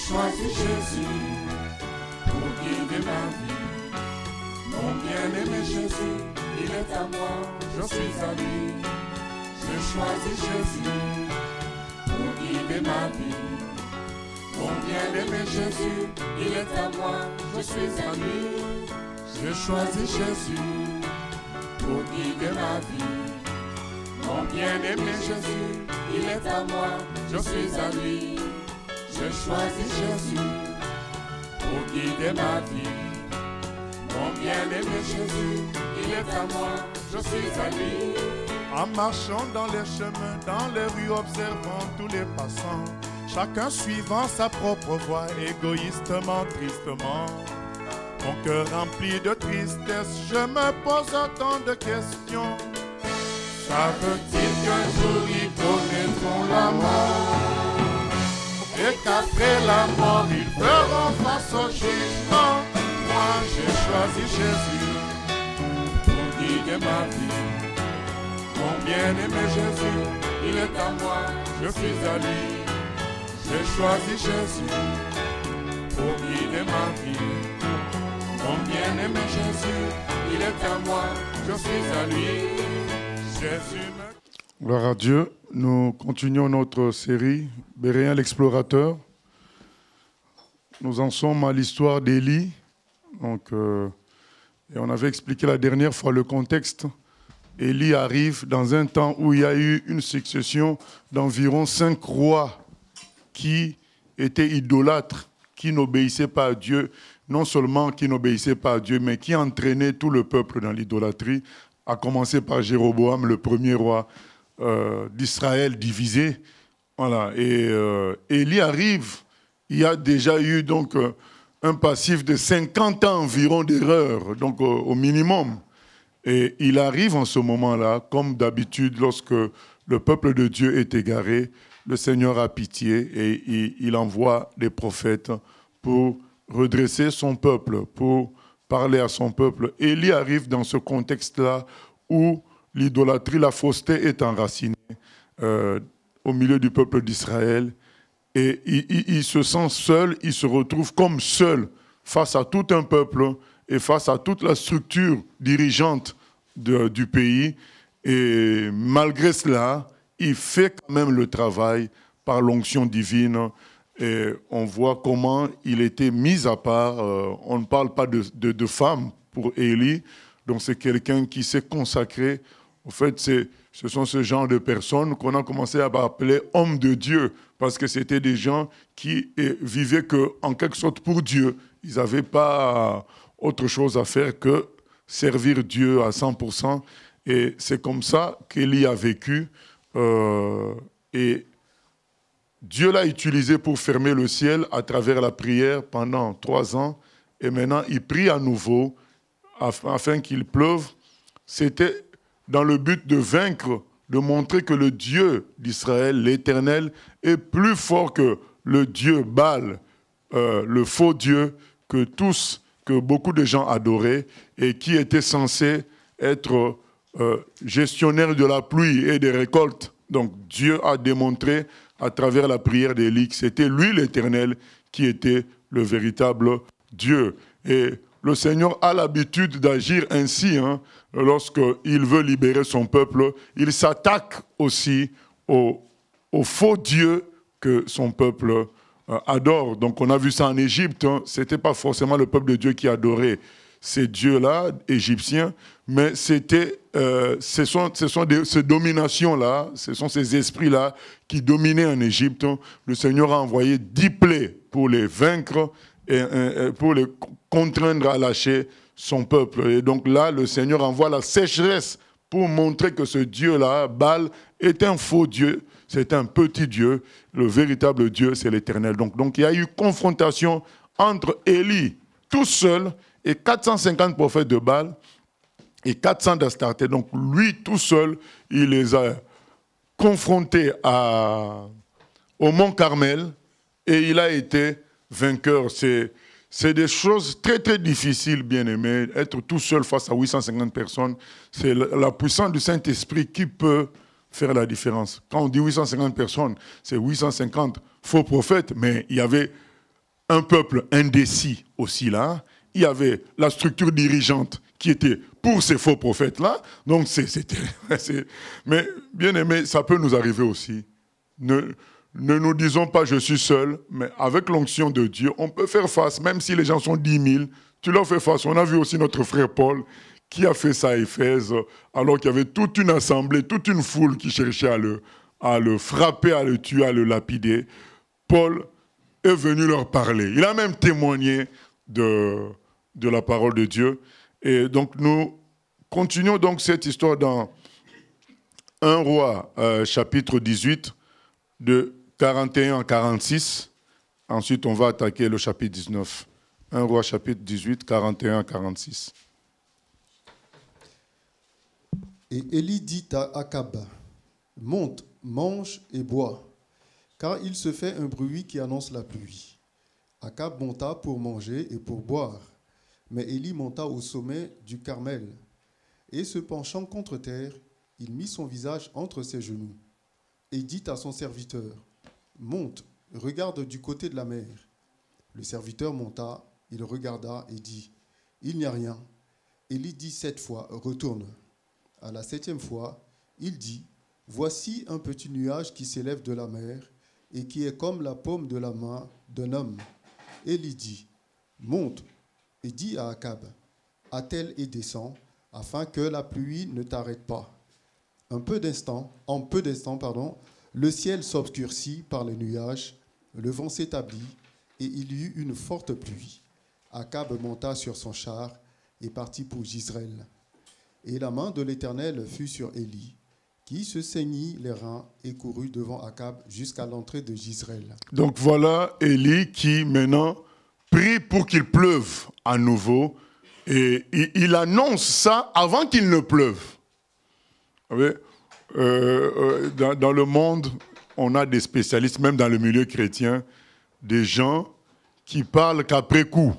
choisi Jésus pour guider ma vie. Mon bien-aimé Jésus, il est à moi, je suis à lui. J'ai choisi Jésus pour guider ma vie. Mon bien-aimé Jésus, il est à moi, je suis à lui. J'ai choisi Jésus pour guider ma vie. Mon bien-aimé Jésus, il est à moi, je suis à lui. J'ai choisi Jésus pour guider ma vie. Mon bien-aimé Jésus, il est à moi, je suis à lui. En marchant dans les chemins, dans les rues, observant tous les passants, chacun suivant sa propre voie, égoïstement, tristement. Mon cœur rempli de tristesse, je me pose tant de questions. Savent-ils qu'un jour ils connaîtront la mort et qu'après la mort ils feront face au jugement? Moi j'ai choisi Jésus pour guider ma vie. Mon bien-aimé Jésus, il est à moi, je suis à lui. J'ai choisi Jésus pour guider ma vie. Mon bien-aimé Jésus, il est à moi, je suis à lui. Jésus me... Gloire à Dieu, nous continuons notre série Béréen l'explorateur. Nous en sommes à l'histoire d'Élie. Et on avait expliqué la dernière fois le contexte. Élie arrive dans un temps où il y a eu une succession d'environ 5 rois qui étaient idolâtres, qui n'obéissaient pas à Dieu, non seulement qui n'obéissaient pas à Dieu, mais qui entraînaient tout le peuple dans l'idolâtrie, à commencer par Jéroboam, le premier roi d'Israël divisé. Voilà. Et Élie arrive, il y a déjà eu donc un passif de 50 ans environ d'erreur, donc au minimum. Et il arrive en ce moment-là, comme d'habitude, lorsque le peuple de Dieu est égaré, le Seigneur a pitié et il envoie des prophètes pour redresser son peuple, pour parler à son peuple. Élie arrive dans ce contexte-là où l'idolâtrie, la fausseté est enracinée au milieu du peuple d'Israël. Et il se sent seul, il se retrouve comme seul face à tout un peuple et face à toute la structure dirigeante du pays. Et malgré cela, il fait quand même le travail par l'onction divine. Et on voit comment il était mis à part. On ne parle pas de femme pour Élie. Donc c'est quelqu'un qui s'est consacré. En fait, ce sont ce genre de personnes qu'on a commencé à appeler hommes de Dieu, parce que c'était des gens qui vivaient en quelque sorte pour Dieu. Ils n'avaient pas autre chose à faire que servir Dieu à 100%. Et c'est comme ça qu'Élie a vécu. Et Dieu l'a utilisé pour fermer le ciel à travers la prière pendant 3 ans. Et maintenant, il prie à nouveau afin qu'il pleuve. C'était dans le but de vaincre, de montrer que le Dieu d'Israël, l'Éternel, est plus fort que le Dieu Baal, le faux Dieu que beaucoup de gens adoraient et qui était censé être gestionnaire de la pluie et des récoltes. Donc Dieu a démontré à travers la prière d'Élie que c'était lui l'Éternel qui était le véritable Dieu. Et le Seigneur a l'habitude d'agir ainsi, lorsqu'il veut libérer son peuple. Il s'attaque aussi au faux Dieu que son peuple adore. Donc on a vu ça en Égypte, ce n'était pas forcément le peuple de Dieu qui adorait ces dieux-là, égyptiens, mais ce sont ces dominations-là, ce sont ces esprits-là qui dominaient en Égypte. Le Seigneur a envoyé 10 plaies pour les vaincre et pour les contraindre à lâcher son peuple. Et donc là, le Seigneur envoie la sécheresse pour montrer que ce Dieu-là, Baal, est un faux Dieu, c'est un petit Dieu. Le véritable Dieu, c'est l'Éternel. Donc il y a eu confrontation entre Élie tout seul et 450 prophètes de Baal et 400 d'Astarté. Donc lui tout seul, il les a confrontés au mont Carmel et il a été vainqueur. C'est des choses très très difficiles, bien-aimés. Être tout seul face à 850 personnes, c'est la puissance du Saint-Esprit qui peut faire la différence. Quand on dit 850 personnes, c'est 850 faux prophètes, mais il y avait un peuple indécis aussi là. Il y avait la structure dirigeante qui était pour ces faux prophètes-là. Donc, mais bien aimé, ça peut nous arriver aussi. Ne nous disons pas « je suis seul », mais avec l'onction de Dieu, on peut faire face, même si les gens sont 10 000, tu leur fais face. On a vu aussi notre frère Paul qui a fait ça à Éphèse, alors qu'il y avait toute une assemblée, toute une foule qui cherchait à le frapper, à le tuer, à le lapider. Paul est venu leur parler. Il a même témoigné de la parole de Dieu. Et donc nous continuons donc cette histoire dans 1 Roi chapitre 18 de 41 à 46. Ensuite on va attaquer le chapitre 19. 1 Roi chapitre 18, 41 à 46. Et Élie dit à Akab, « Monte, mange et bois, car il se fait un bruit qui annonce la pluie. » Akab monta pour manger et pour boire, mais Élie monta au sommet du Carmel, et se penchant contre terre, il mit son visage entre ses genoux, et dit à son serviteur, « Monte, regarde du côté de la mer. » Le serviteur monta, il regarda et dit, « Il n'y a rien. » Élie dit 7 fois, « Retourne. » À la 7e fois, il dit, « Voici un petit nuage qui s'élève de la mer et qui est comme la paume de la main d'un homme. » Élie dit, « Monte et dis à Akab, attelle et descend, afin que la pluie ne t'arrête pas. » En peu d'instants, le ciel s'obscurcit par les nuages, le vent s'établit et il y eut une forte pluie. Akab monta sur son char et partit pour Jezreel. Et la main de l'Éternel fut sur Élie, qui se saignit les reins et courut devant Akab jusqu'à l'entrée de Jezreel. Donc voilà Élie qui maintenant prie pour qu'il pleuve à nouveau. Et il annonce ça avant qu'il ne pleuve. Vous savez, dans le monde, on a des spécialistes, même dans le milieu chrétien, des gens qui parlent qu'après coup.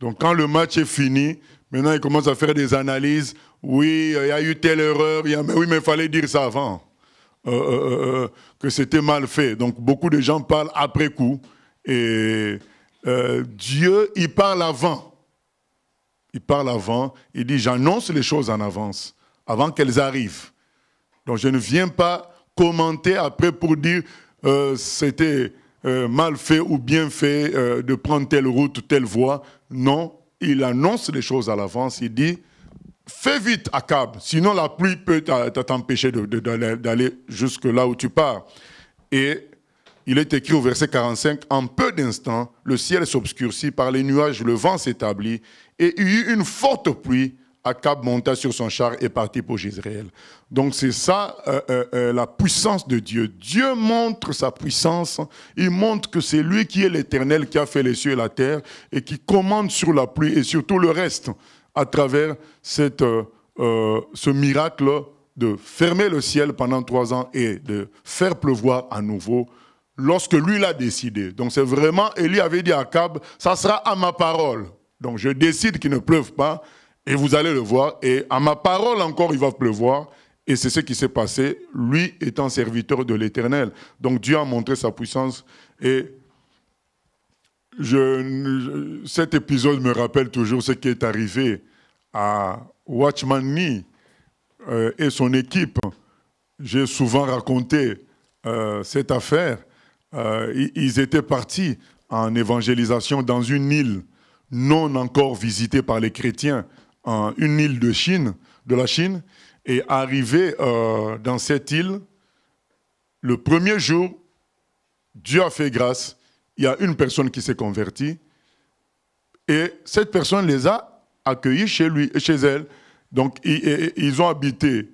Donc quand le match est fini, maintenant ils commencent à faire des analyses. Oui, il y a eu telle erreur, mais il fallait dire ça avant, que c'était mal fait. Donc beaucoup de gens parlent après coup. Et Dieu, il parle avant. Il parle avant, il dit, j'annonce les choses en avance, avant qu'elles arrivent. Donc je ne viens pas commenter après pour dire c'était mal fait ou bien fait de prendre telle route ou telle voie. Non, il annonce les choses à l'avance, il dit, fais vite Akab, sinon la pluie peut t'empêcher d'aller jusque là où tu pars. Et il est écrit au verset 45, en peu d'instants, le ciel s'obscurcit, par les nuages, le vent s'établit, et il y eut une forte pluie. Akab monta sur son char et partit pour Jezreel. Donc c'est ça la puissance de Dieu. Dieu montre sa puissance, il montre que c'est lui qui est l'Éternel, qui a fait les cieux et la terre, et qui commande sur la pluie et sur tout le reste, à travers ce miracle de fermer le ciel pendant 3 ans et de faire pleuvoir à nouveau, lorsque lui l'a décidé. Donc c'est vraiment, Élie avait dit à Akab, ça sera à ma parole. Donc je décide qu'il ne pleuve pas, et vous allez le voir, et à ma parole encore il va pleuvoir, et c'est ce qui s'est passé, lui étant serviteur de l'Éternel. Donc Dieu a montré sa puissance, et cet épisode me rappelle toujours ce qui est arrivé à Watchman Nee et son équipe. J'ai souvent raconté cette affaire. Ils étaient partis en évangélisation dans une île non encore visitée par les chrétiens, une île de la Chine, et arrivés dans cette île, le premier jour, Dieu a fait grâce, il y a une personne qui s'est convertie, et cette personne les a accueillis chez elle. Donc ils ont habité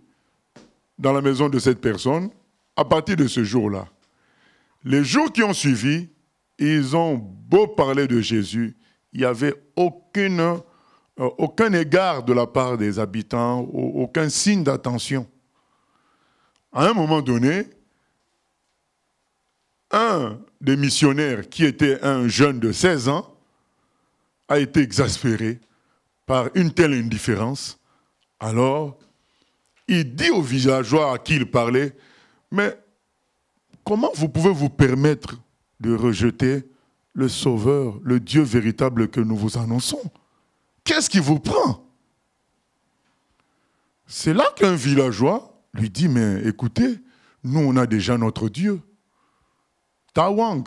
dans la maison de cette personne à partir de ce jour-là. Les jours qui ont suivi, ils ont beau parler de Jésus, il n'y avait aucun égard de la part des habitants, aucun signe d'attention. À un moment donné, un des missionnaires, qui était un jeune de 16 ans, a été exaspéré par une telle indifférence. Alors, il dit aux villageois à qui il parlait, « Mais comment vous pouvez vous permettre de rejeter le Sauveur, le Dieu véritable que nous vous annonçons. Qu'est-ce qui vous prend? C'est là qu'un villageois lui dit, mais écoutez, nous on a déjà notre Dieu, Tawang.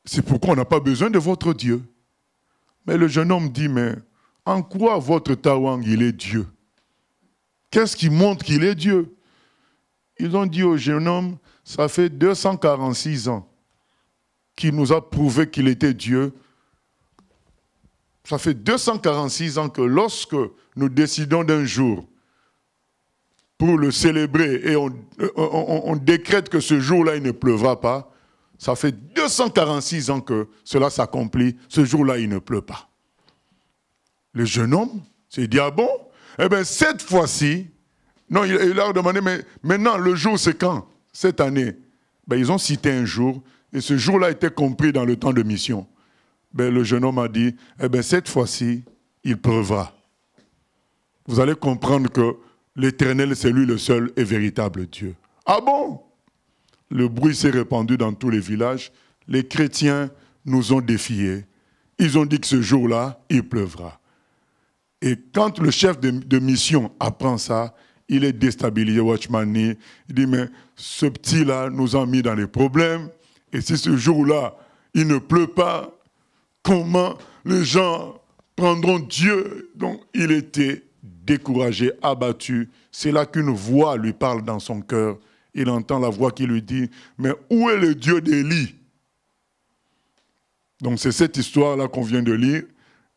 C'est pourquoi on n'a pas besoin de votre Dieu. Mais le jeune homme dit, mais en quoi votre Tawang, il est Dieu? Qu'est-ce qui montre qu'il est Dieu? Ils ont dit au jeune homme, ça fait 246 ans qu'il nous a prouvé qu'il était Dieu. Ça fait 246 ans que lorsque nous décidons d'un jour pour le célébrer et on décrète que ce jour-là, il ne pleuvra pas, ça fait 246 ans que cela s'accomplit, ce jour-là, il ne pleut pas. Le jeune homme s'est dit, ah bon? Eh bien, cette fois-ci, non, il leur a demandé, mais maintenant, le jour, c'est quand? Cette année. Ben, ils ont cité un jour, et ce jour-là était compris dans le temps de mission. Ben, le jeune homme a dit, eh bien, cette fois-ci, il pleuvra. Vous allez comprendre que l'Éternel, c'est lui le seul et véritable Dieu. Ah bon? Le bruit s'est répandu dans tous les villages. Les chrétiens nous ont défiés. Ils ont dit que ce jour-là, il pleuvra. Et quand le chef de mission apprend ça, il est déstabilisé, Watchmani. Il dit, mais ce petit-là nous a mis dans les problèmes. Et si ce jour-là, il ne pleut pas, comment les gens prendront Dieu? Donc, il était découragé, abattu. C'est là qu'une voix lui parle dans son cœur. Il entend la voix qui lui dit, mais où est le Dieu d'Élie? Donc, c'est cette histoire-là qu'on vient de lire.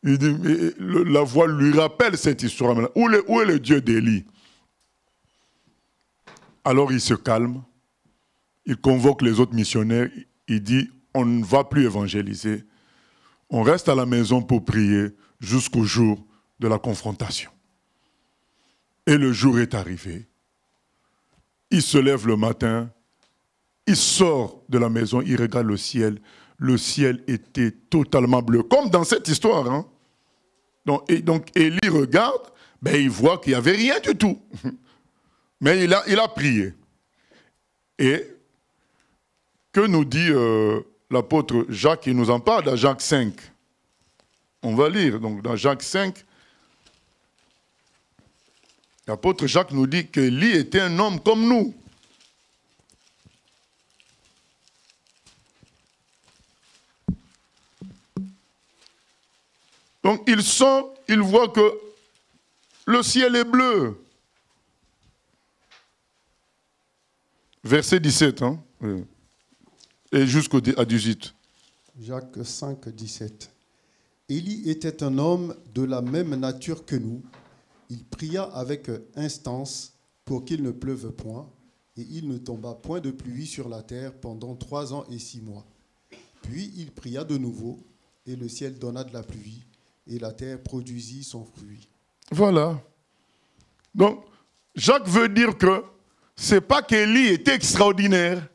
Il dit, la voix lui rappelle cette histoire. Où est le Dieu d'Élie? Alors il se calme, il convoque les autres missionnaires, il dit, on ne va plus évangéliser, on reste à la maison pour prier jusqu'au jour de la confrontation. Et le jour est arrivé. Il se lève le matin, il sort de la maison, il regarde le ciel était totalement bleu, comme dans cette histoire. Hein? Donc Élie regarde, ben, il voit qu'il n'y avait rien du tout. Mais il a prié. Et que nous dit l'apôtre Jacques? Il nous en parle dans Jacques 5. On va lire. Donc dans Jacques 5, l'apôtre Jacques nous dit qu'Élie était un homme comme nous. Donc il sort, il voit que le ciel est bleu. Verset 17, hein? Oui. Et jusqu'à 18. Jacques 5, 17. Élie était un homme de la même nature que nous. Il pria avec instance pour qu'il ne pleuve point, et il ne tomba point de pluie sur la terre pendant 3 ans et 6 mois. Puis il pria de nouveau, et le ciel donna de la pluie, et la terre produisit son fruit. Voilà. Donc, Jacques veut dire que ce n'est pas qu'Élie était extraordinaire,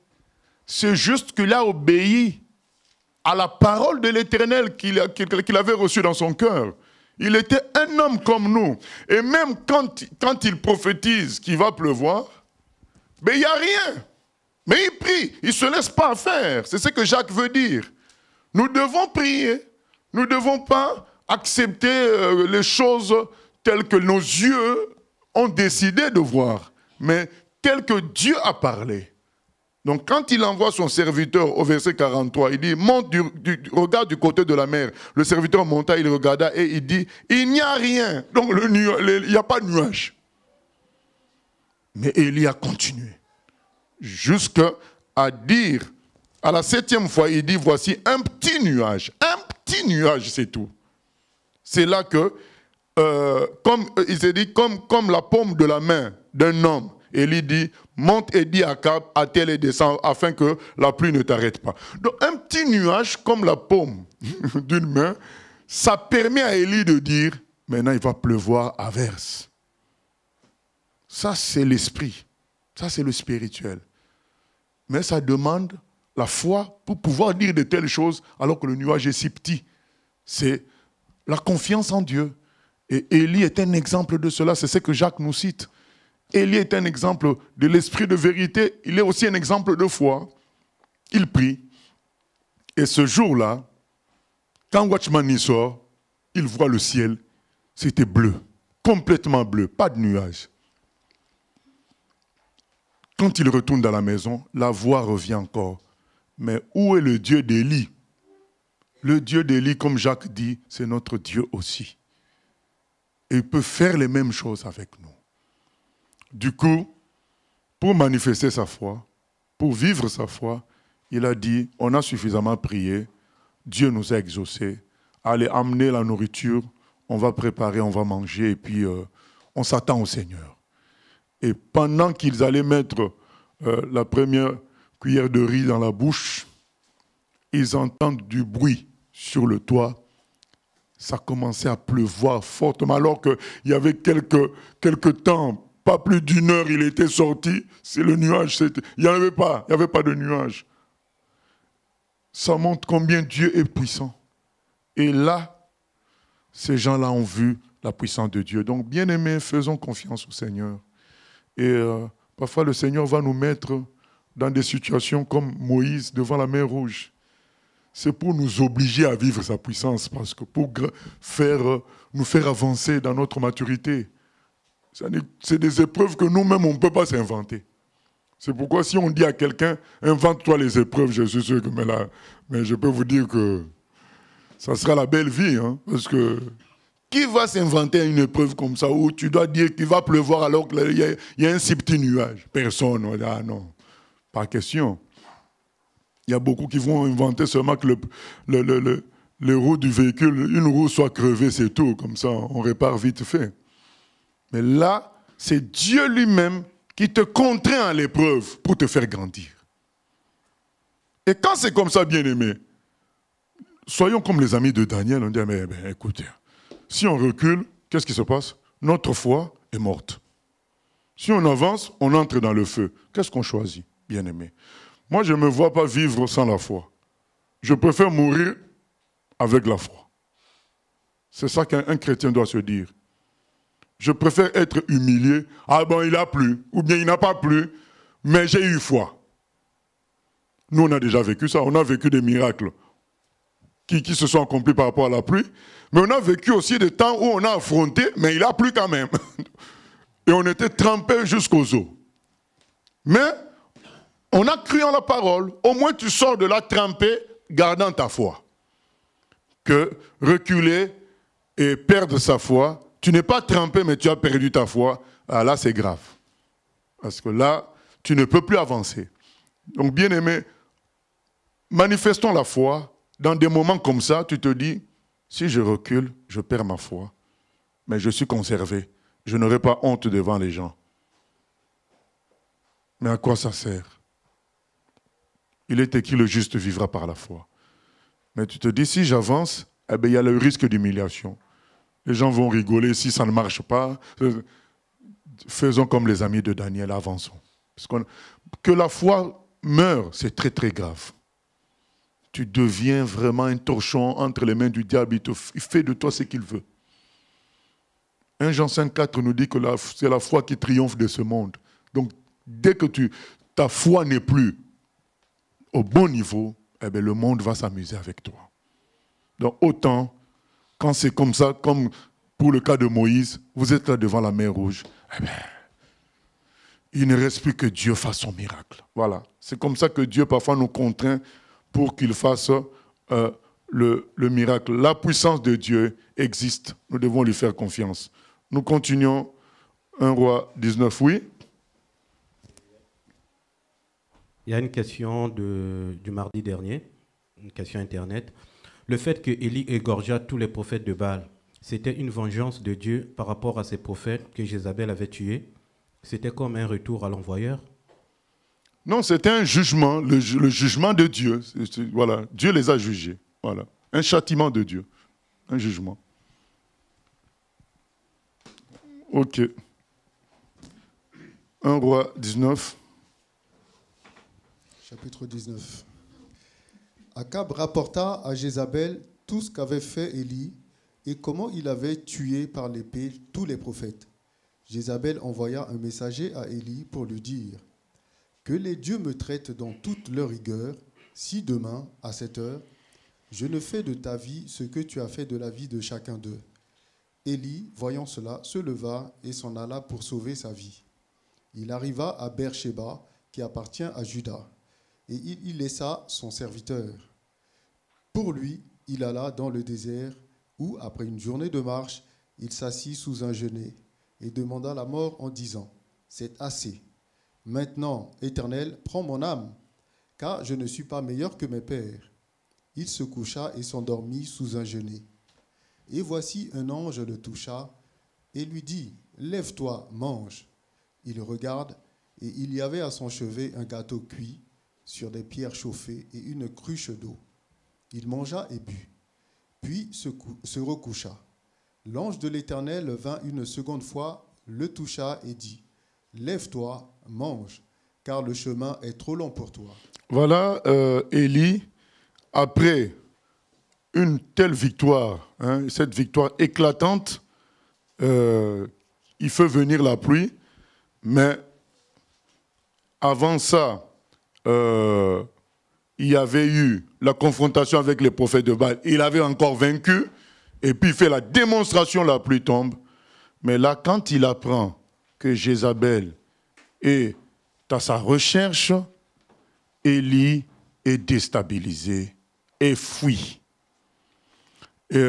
c'est juste qu'il a obéi à la parole de l'Éternel qu'il avait reçue dans son cœur. Il était un homme comme nous. Et même quand il prophétise qu'il va pleuvoir, ben, il n'y a rien. Mais il prie, il ne se laisse pas faire. C'est ce que Jacques veut dire. Nous devons prier. Nous ne devons pas accepter les choses telles que nos yeux ont décidé de voir, mais tel que Dieu a parlé. Donc quand il envoie son serviteur au verset 43, il dit, monte regarde du côté de la mer. Le serviteur monta, il regarda et il dit, il n'y a rien. Donc il n'y a pas de nuage. Mais Élie a continué. Jusqu'à dire, à la 7e fois, il dit, voici un petit nuage. Un petit nuage, c'est tout. C'est là que, il s'est dit, comme la paume de la main d'un homme, Élie dit, monte et dis à Akab, attelle et descend, afin que la pluie ne t'arrête pas. Donc un petit nuage comme la paume d'une main, ça permet à Élie de dire, maintenant il va pleuvoir à verse. Ça c'est l'esprit, ça c'est le spirituel. Mais ça demande la foi pour pouvoir dire de telles choses alors que le nuage est si petit. C'est la confiance en Dieu. Et Élie est un exemple de cela, c'est ce que Jacques nous cite. Élie est un exemple de l'esprit de vérité, il est aussi un exemple de foi. Il prie. Et ce jour-là, quand Watchman y sort, il voit le ciel, c'était bleu, complètement bleu, pas de nuages. Quand il retourne dans la maison, la voix revient encore. Mais où est le Dieu d'Élie? Le Dieu d'Élie, comme Jacques dit, c'est notre Dieu aussi. Et il peut faire les mêmes choses avec nous. Du coup, pour manifester sa foi, pour vivre sa foi, il a dit, on a suffisamment prié, Dieu nous a exaucés, allez amener la nourriture, on va préparer, on va manger, et puis on s'attend au Seigneur. Et pendant qu'ils allaient mettre la première cuillère de riz dans la bouche, ils entendent du bruit sur le toit. Ça commençait à pleuvoir fortement, alors qu'il y avait quelques temps, pas plus d'une heure, il était sorti. C'est le nuage, il n'y avait pas de nuage. Ça montre combien Dieu est puissant. Et là, ces gens-là ont vu la puissance de Dieu. Donc, bien-aimés, faisons confiance au Seigneur. Et parfois, le Seigneur va nous mettre dans des situations comme Moïse devant la mer Rouge. C'est pour nous obliger à vivre sa puissance, parce que pour nous faire avancer dans notre maturité. C'est des épreuves que nous-mêmes, on ne peut pas s'inventer. C'est pourquoi si on dit à quelqu'un, invente-toi les épreuves, je suis sûr que mais je peux vous dire que ça sera la belle vie. Hein, parce que qui va s'inventer une épreuve comme ça où tu dois dire qu'il va pleuvoir alors qu'il y a un si petit nuage? Personne. Ah non, pas question. Il y a beaucoup qui vont inventer seulement que les roues du véhicule, une roue soit crevée, c'est tout. Comme ça, on répare vite fait. Mais là, c'est Dieu lui-même qui te contraint à l'épreuve pour te faire grandir. Et quand c'est comme ça, bien-aimé, soyons comme les amis de Daniel. On dit, mais écoutez, si on recule, qu'est-ce qui se passe? Notre foi est morte. Si on avance, on entre dans le feu. Qu'est-ce qu'on choisit, bien-aimé? Moi, je ne me vois pas vivre sans la foi. Je préfère mourir avec la foi. C'est ça qu'un chrétien doit se dire. Je préfère être humilié. Ah bon, il a plu, ou bien il n'a pas plu, mais j'ai eu foi. Nous, on a déjà vécu ça. On a vécu des miracles qui se sont accomplis par rapport à la pluie, mais on a vécu aussi des temps où on a affronté, mais il a plu quand même. Et on était trempés jusqu'aux os. Mais on a cru en la parole. Au moins, tu sors de là trempé, gardant ta foi. Que reculer et perdre sa foi, tu n'es pas trempé, mais tu as perdu ta foi. Ah, là, c'est grave. Parce que là, tu ne peux plus avancer. Donc, bien aimé, manifestons la foi. Dans des moments comme ça, tu te dis, si je recule, je perds ma foi. Mais je suis conservé. Je n'aurai pas honte devant les gens. Mais à quoi ça sert? Il est écrit, le juste vivra par la foi. Mais tu te dis, si j'avance, eh bien, il y a le risque d'humiliation. Les gens vont rigoler si ça ne marche pas. Faisons comme les amis de Daniel, avançons. Parce que la foi meure, c'est très très grave. Tu deviens vraiment un torchon entre les mains du diable. Il fait de toi ce qu'il veut. 1 Jean 5,4 nous dit que c'est la foi qui triomphe de ce monde. Donc, dès que ta foi n'est plus au bon niveau, eh bien, le monde va s'amuser avec toi. Donc, autant, quand c'est comme ça, comme pour le cas de Moïse, vous êtes là devant la mer Rouge, eh bien, il ne reste plus que Dieu fasse son miracle. Voilà. C'est comme ça que Dieu parfois nous contraint pour qu'il fasse le miracle. La puissance de Dieu existe. Nous devons lui faire confiance. Nous continuons. 1 Roi 19, oui. Il y a une question du mardi dernier, une question Internet. Le fait que Élie égorgeât tous les prophètes de Baal, c'était une vengeance de Dieu par rapport à ces prophètes que Jézabel avait tués? C'était comme un retour à l'envoyeur? Non, c'était un jugement, le jugement de Dieu. Voilà, Dieu les a jugés. Voilà, un châtiment de Dieu, un jugement. Ok. 1 Roi 19. Chapitre 19. Akab rapporta à Jézabel tout ce qu'avait fait Élie et comment il avait tué par l'épée tous les prophètes. Jézabel envoya un messager à Élie pour lui dire « Que les dieux me traitent dans toute leur rigueur, si demain, à cette heure, Je ne fais de ta vie ce que tu as fait de la vie de chacun d'eux. » Élie, voyant cela, se leva et s'en alla pour sauver sa vie. Il arriva à Beersheba, qui appartient à Juda, et il y laissa son serviteur. Pour lui, il alla dans le désert, où, après une journée de marche, il s'assit sous un genêt et demanda la mort en disant : « C'est assez. Maintenant, Éternel, prends mon âme, car je ne suis pas meilleur que mes pères. » Il se coucha et s'endormit sous un genêt. Et voici un ange le toucha et lui dit : « Lève-toi, mange. » Il regarde, et il y avait à son chevet un gâteau cuit sur des pierres chauffées et une cruche d'eau. Il mangea et but, puis se recoucha. L'ange de l'Éternel vint une seconde fois, le toucha et dit : « Lève-toi, mange, car le chemin est trop long pour toi. » Voilà, Élie, après une telle victoire, cette victoire éclatante, il fait venir la pluie, mais avant ça, il y avait eu la confrontation avec les prophètes de Baal. Il avait encore vaincu, et puis il fait la démonstration, la pluie tombe. Mais là, quand il apprend que Jézabel est à sa recherche, Élie est déstabilisé et fuit. Et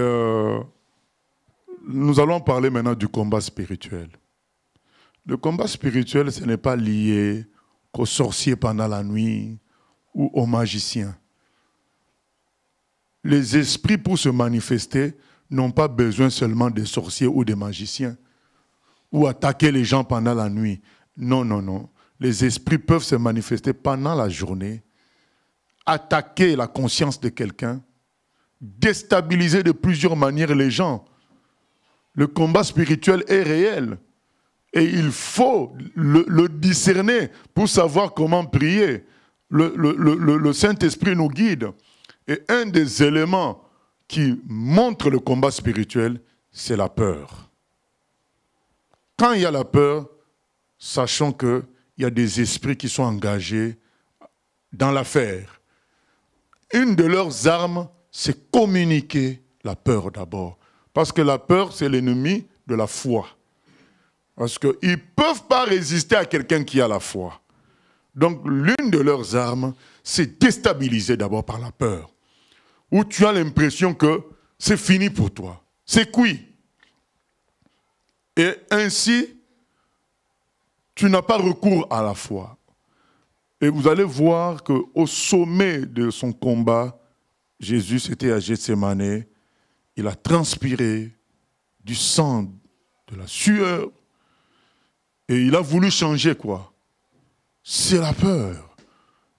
nous allons parler maintenant du combat spirituel. Le combat spirituel, ce n'est pas lié qu'aux sorciers pendant la nuit ou aux magiciens. Les esprits, pour se manifester, n'ont pas besoin seulement des sorciers ou des magiciens ou attaquer les gens pendant la nuit. Non, non, non. Les esprits peuvent se manifester pendant la journée, attaquer la conscience de quelqu'un, déstabiliser de plusieurs manières les gens. Le combat spirituel est réel et il faut le discerner pour savoir comment prier. Le Saint-Esprit nous guide. Et un des éléments qui montre le combat spirituel, c'est la peur. Quand il y a la peur, sachons qu'il y a des esprits qui sont engagés dans l'affaire. Une de leurs armes, c'est communiquer la peur d'abord. Parce que la peur, c'est l'ennemi de la foi. Parce qu'ils ne peuvent pas résister à quelqu'un qui a la foi. Donc, l'une de leurs armes, c'est déstabiliser d'abord par la peur. Où tu as l'impression que c'est fini pour toi. C'est cuit. Et ainsi, tu n'as pas recours à la foi. Et vous allez voir qu'au sommet de son combat, Jésus était à Gethsémane, il a transpiré du sang, de la sueur, et il a voulu changer quoi? C'est la peur.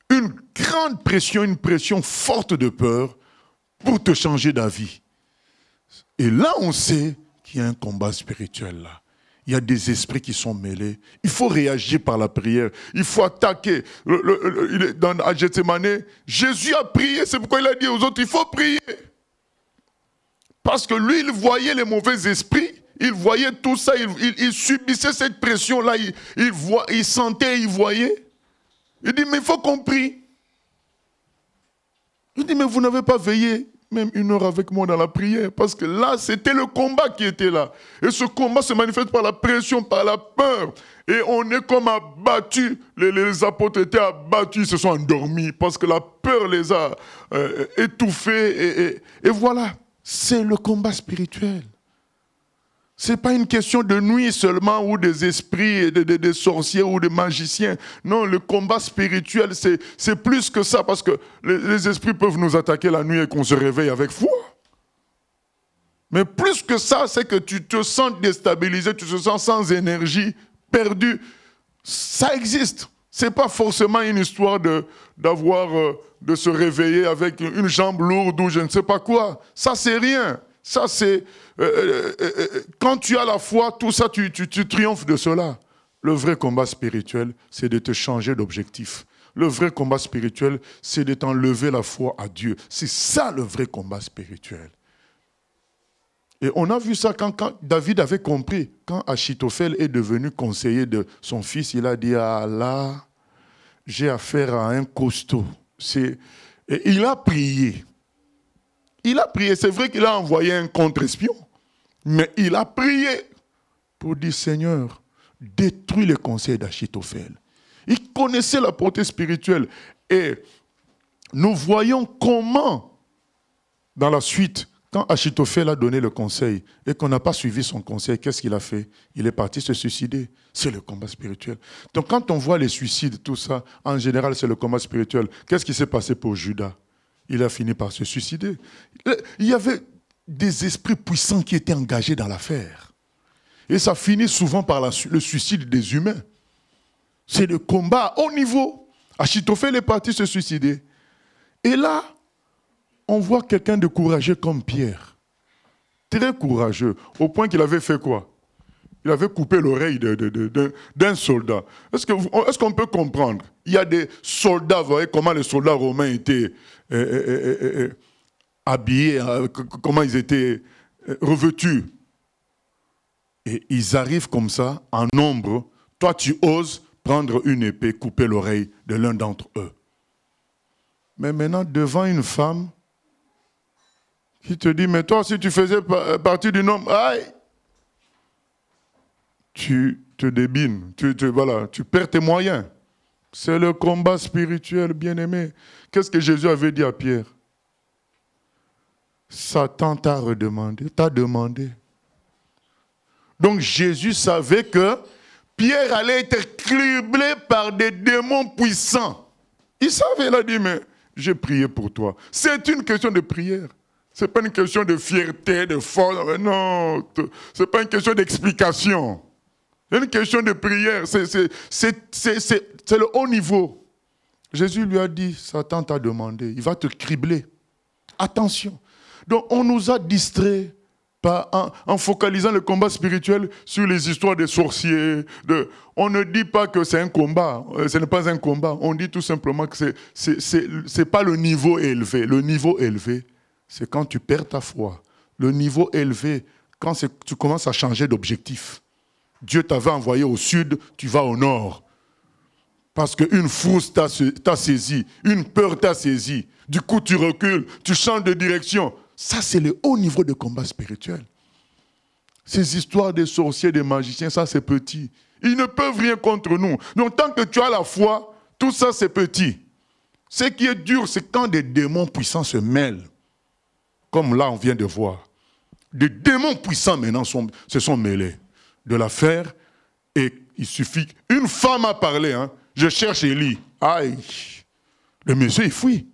Une grande pression, une pression forte de peur pour te changer d'avis. Et là, on sait qu'il y a un combat spirituel là. Il y a des esprits qui sont mêlés. Il faut réagir par la prière. Il faut attaquer. À Gethsémane, Jésus a prié. C'est pourquoi il a dit aux autres, il faut prier. Parce que lui, il voyait les mauvais esprits. Il voyait tout ça. Il subissait cette pression-là. Il sentait, il voyait. Il dit, mais il faut qu'on prie. Il dit, mais vous n'avez pas veillé même 1 heure avec moi dans la prière, parce que là, c'était le combat qui était là. Et ce combat se manifeste par la pression, par la peur. Et on est comme abattus. Les apôtres étaient abattus, ils se sont endormis, parce que la peur les a étouffés. Et voilà, c'est le combat spirituel. Ce n'est pas une question de nuit seulement, ou des esprits, des sorciers ou des magiciens. Non, le combat spirituel, c'est plus que ça, parce que les esprits peuvent nous attaquer la nuit et qu'on se réveille avec foi. Mais plus que ça, c'est que tu te sens déstabilisé, tu te sens sans énergie, perdu. Ça existe. Ce n'est pas forcément une histoire de se réveiller avec une jambe lourde ou je ne sais pas quoi. Ça, c'est rien. Ça, c'est... quand tu as la foi, tout ça, tu triomphes de cela. Le vrai combat spirituel, c'est de te changer d'objectif. Le vrai combat spirituel, c'est de t'enlever la foi à Dieu. C'est ça le vrai combat spirituel. Et on a vu ça quand David avait compris. Quand Achitophel est devenu conseiller de son fils, il a dit, ah là, j'ai affaire à un costaud. Et il a prié. Il a prié. C'est vrai qu'il a envoyé un contre-espion. Mais il a prié pour dire, Seigneur, détruis les conseils d'Achitophel. Il connaissait la portée spirituelle. Et nous voyons comment, dans la suite, quand Achitophel a donné le conseil et qu'on n'a pas suivi son conseil, qu'est-ce qu'il a fait? Il est parti se suicider. C'est le combat spirituel. Donc quand on voit les suicides, tout ça, en général, c'est le combat spirituel. Qu'est-ce qui s'est passé pour Judas? Il a fini par se suicider. Il y avait des esprits puissants qui étaient engagés dans l'affaire. Et ça finit souvent par le suicide des humains. C'est le combat à haut niveau. Achitophel est parti se suicider. Et là, on voit quelqu'un de courageux comme Pierre. Très courageux. Au point qu'il avait fait quoi? Il avait coupé l'oreille d'un soldat. Est-ce qu'on peut comprendre? Il y a des soldats, vous voyez comment les soldats romains étaient habillés, comment ils étaient revêtus. Et ils arrivent comme ça, en nombre. Toi, tu oses prendre une épée, couper l'oreille de l'un d'entre eux. Mais maintenant, devant une femme qui te dit, mais toi, si tu faisais partie du nombre, aïe, tu te débines, tu perds tes moyens. C'est le combat spirituel, bien-aimé. Qu'est-ce que Jésus avait dit à Pierre? Satan t'a demandé. Donc Jésus savait que Pierre allait être criblé par des démons puissants. Il savait, il a dit, mais j'ai prié pour toi. C'est une question de prière. Ce n'est pas une question de fierté, de force. Non, ce n'est pas une question d'explication. C'est une question de prière. C'est le haut niveau. Jésus lui a dit, Satan t'a demandé, il va te cribler. Attention. Donc on nous a distraits en focalisant le combat spirituel sur les histoires des sorciers. On ne dit pas que c'est un combat. Ce n'est pas un combat. On dit tout simplement que c'est pas le niveau élevé. Le niveau élevé, c'est quand tu perds ta foi. Le niveau élevé, quand tu commences à changer d'objectif. Dieu t'avait envoyé au sud, tu vas au nord. Parce qu'une frousse t'a saisi, une peur t'a saisi. Du coup, tu recules, tu changes de direction. Ça, c'est le haut niveau de combat spirituel. Ces histoires des sorciers, des magiciens, ça, c'est petit. Ils ne peuvent rien contre nous. Donc, tant que tu as la foi, tout ça, c'est petit. Ce qui est dur, c'est quand des démons puissants se mêlent. Comme là, on vient de voir. Des démons puissants, maintenant, se sont mêlés de l'affaire. Et il suffit... Une femme a parlé, hein. Je cherche Élie. Aïe. Le monsieur, il fuit.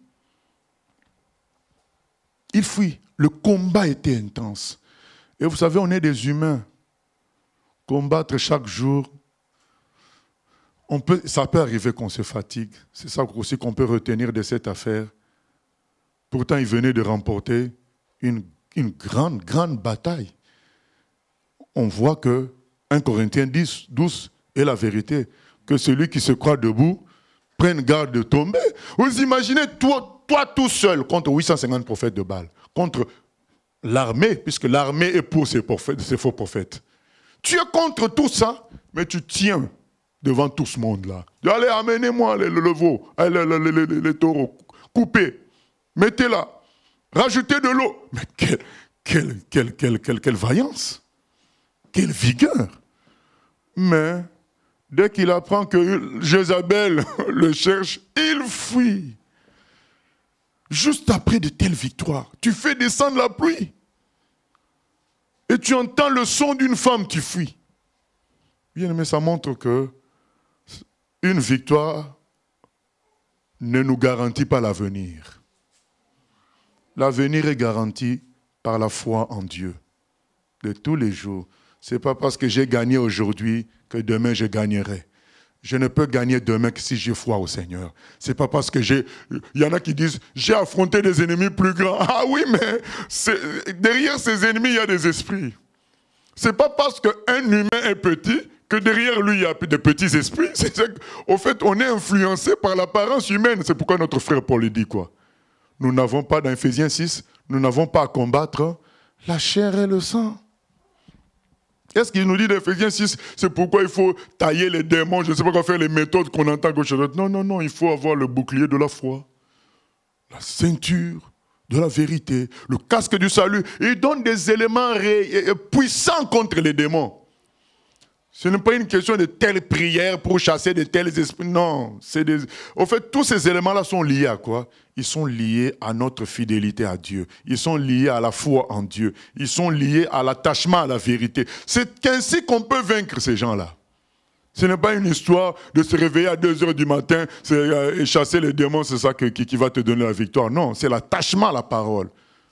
Il fuit. Le combat était intense. Et vous savez, on est des humains. Combattre chaque jour, ça peut arriver qu'on se fatigue. C'est ça aussi qu'on peut retenir de cette affaire. Pourtant, il venait de remporter une grande bataille. On voit que 1 Corinthiens 12 est la vérité. Que celui qui se croit debout prenne garde de tomber. Vous imaginez, toi tout seul, contre 850 prophètes de Baal, contre l'armée, puisque l'armée est pour ces faux prophètes. Tu es contre tout ça, mais tu tiens devant tout ce monde-là. Allez, amenez-moi le veau, les taureaux, coupez, mettez-la, rajoutez de l'eau. Mais quelle vaillance, quelle vigueur. Mais dès qu'il apprend que Jézabel le cherche, il fuit. Juste après de telles victoires, tu fais descendre la pluie. Et tu entends le son d'une femme qui fuit. Bien aimé, ça montre que une victoire ne nous garantit pas l'avenir. L'avenir est garanti par la foi en Dieu. De tous les jours. Ce n'est pas parce que j'ai gagné aujourd'hui que demain je gagnerai. Je ne peux gagner demain que si j'ai foi au Seigneur. Ce n'est pas parce que il y en a qui disent, j'ai affronté des ennemis plus grands. Ah oui, mais derrière ces ennemis, il y a des esprits. Ce n'est pas parce qu'un humain est petit que derrière lui, il y a de petits esprits. Au fait, on est influencé par l'apparence humaine. C'est pourquoi notre frère Paul dit quoi? Nous n'avons pas, dans Ephésiens 6, nous n'avons pas à combattre la chair et le sang. Qu'est-ce qu'il nous dit dans Ephésiens 6? C'est pourquoi il faut tailler les démons, je ne sais pas quoi faire, les méthodes qu'on entend gauche à droite. Non, il faut avoir le bouclier de la foi, la ceinture de la vérité, le casque du salut. Il donne des éléments puissants contre les démons. Ce n'est pas une question de telle prière pour chasser de tels esprits. Non. En fait, tous ces éléments-là sont liés à quoi? Ils sont liés à notre fidélité à Dieu. Ils sont liés à la foi en Dieu. Ils sont liés à l'attachement à la vérité. C'est ainsi qu'on peut vaincre ces gens-là. Ce n'est pas une histoire de se réveiller à 2 heures du matin et chasser les démons, c'est ça qui va te donner la victoire. Non, c'est l'attachement à la parole,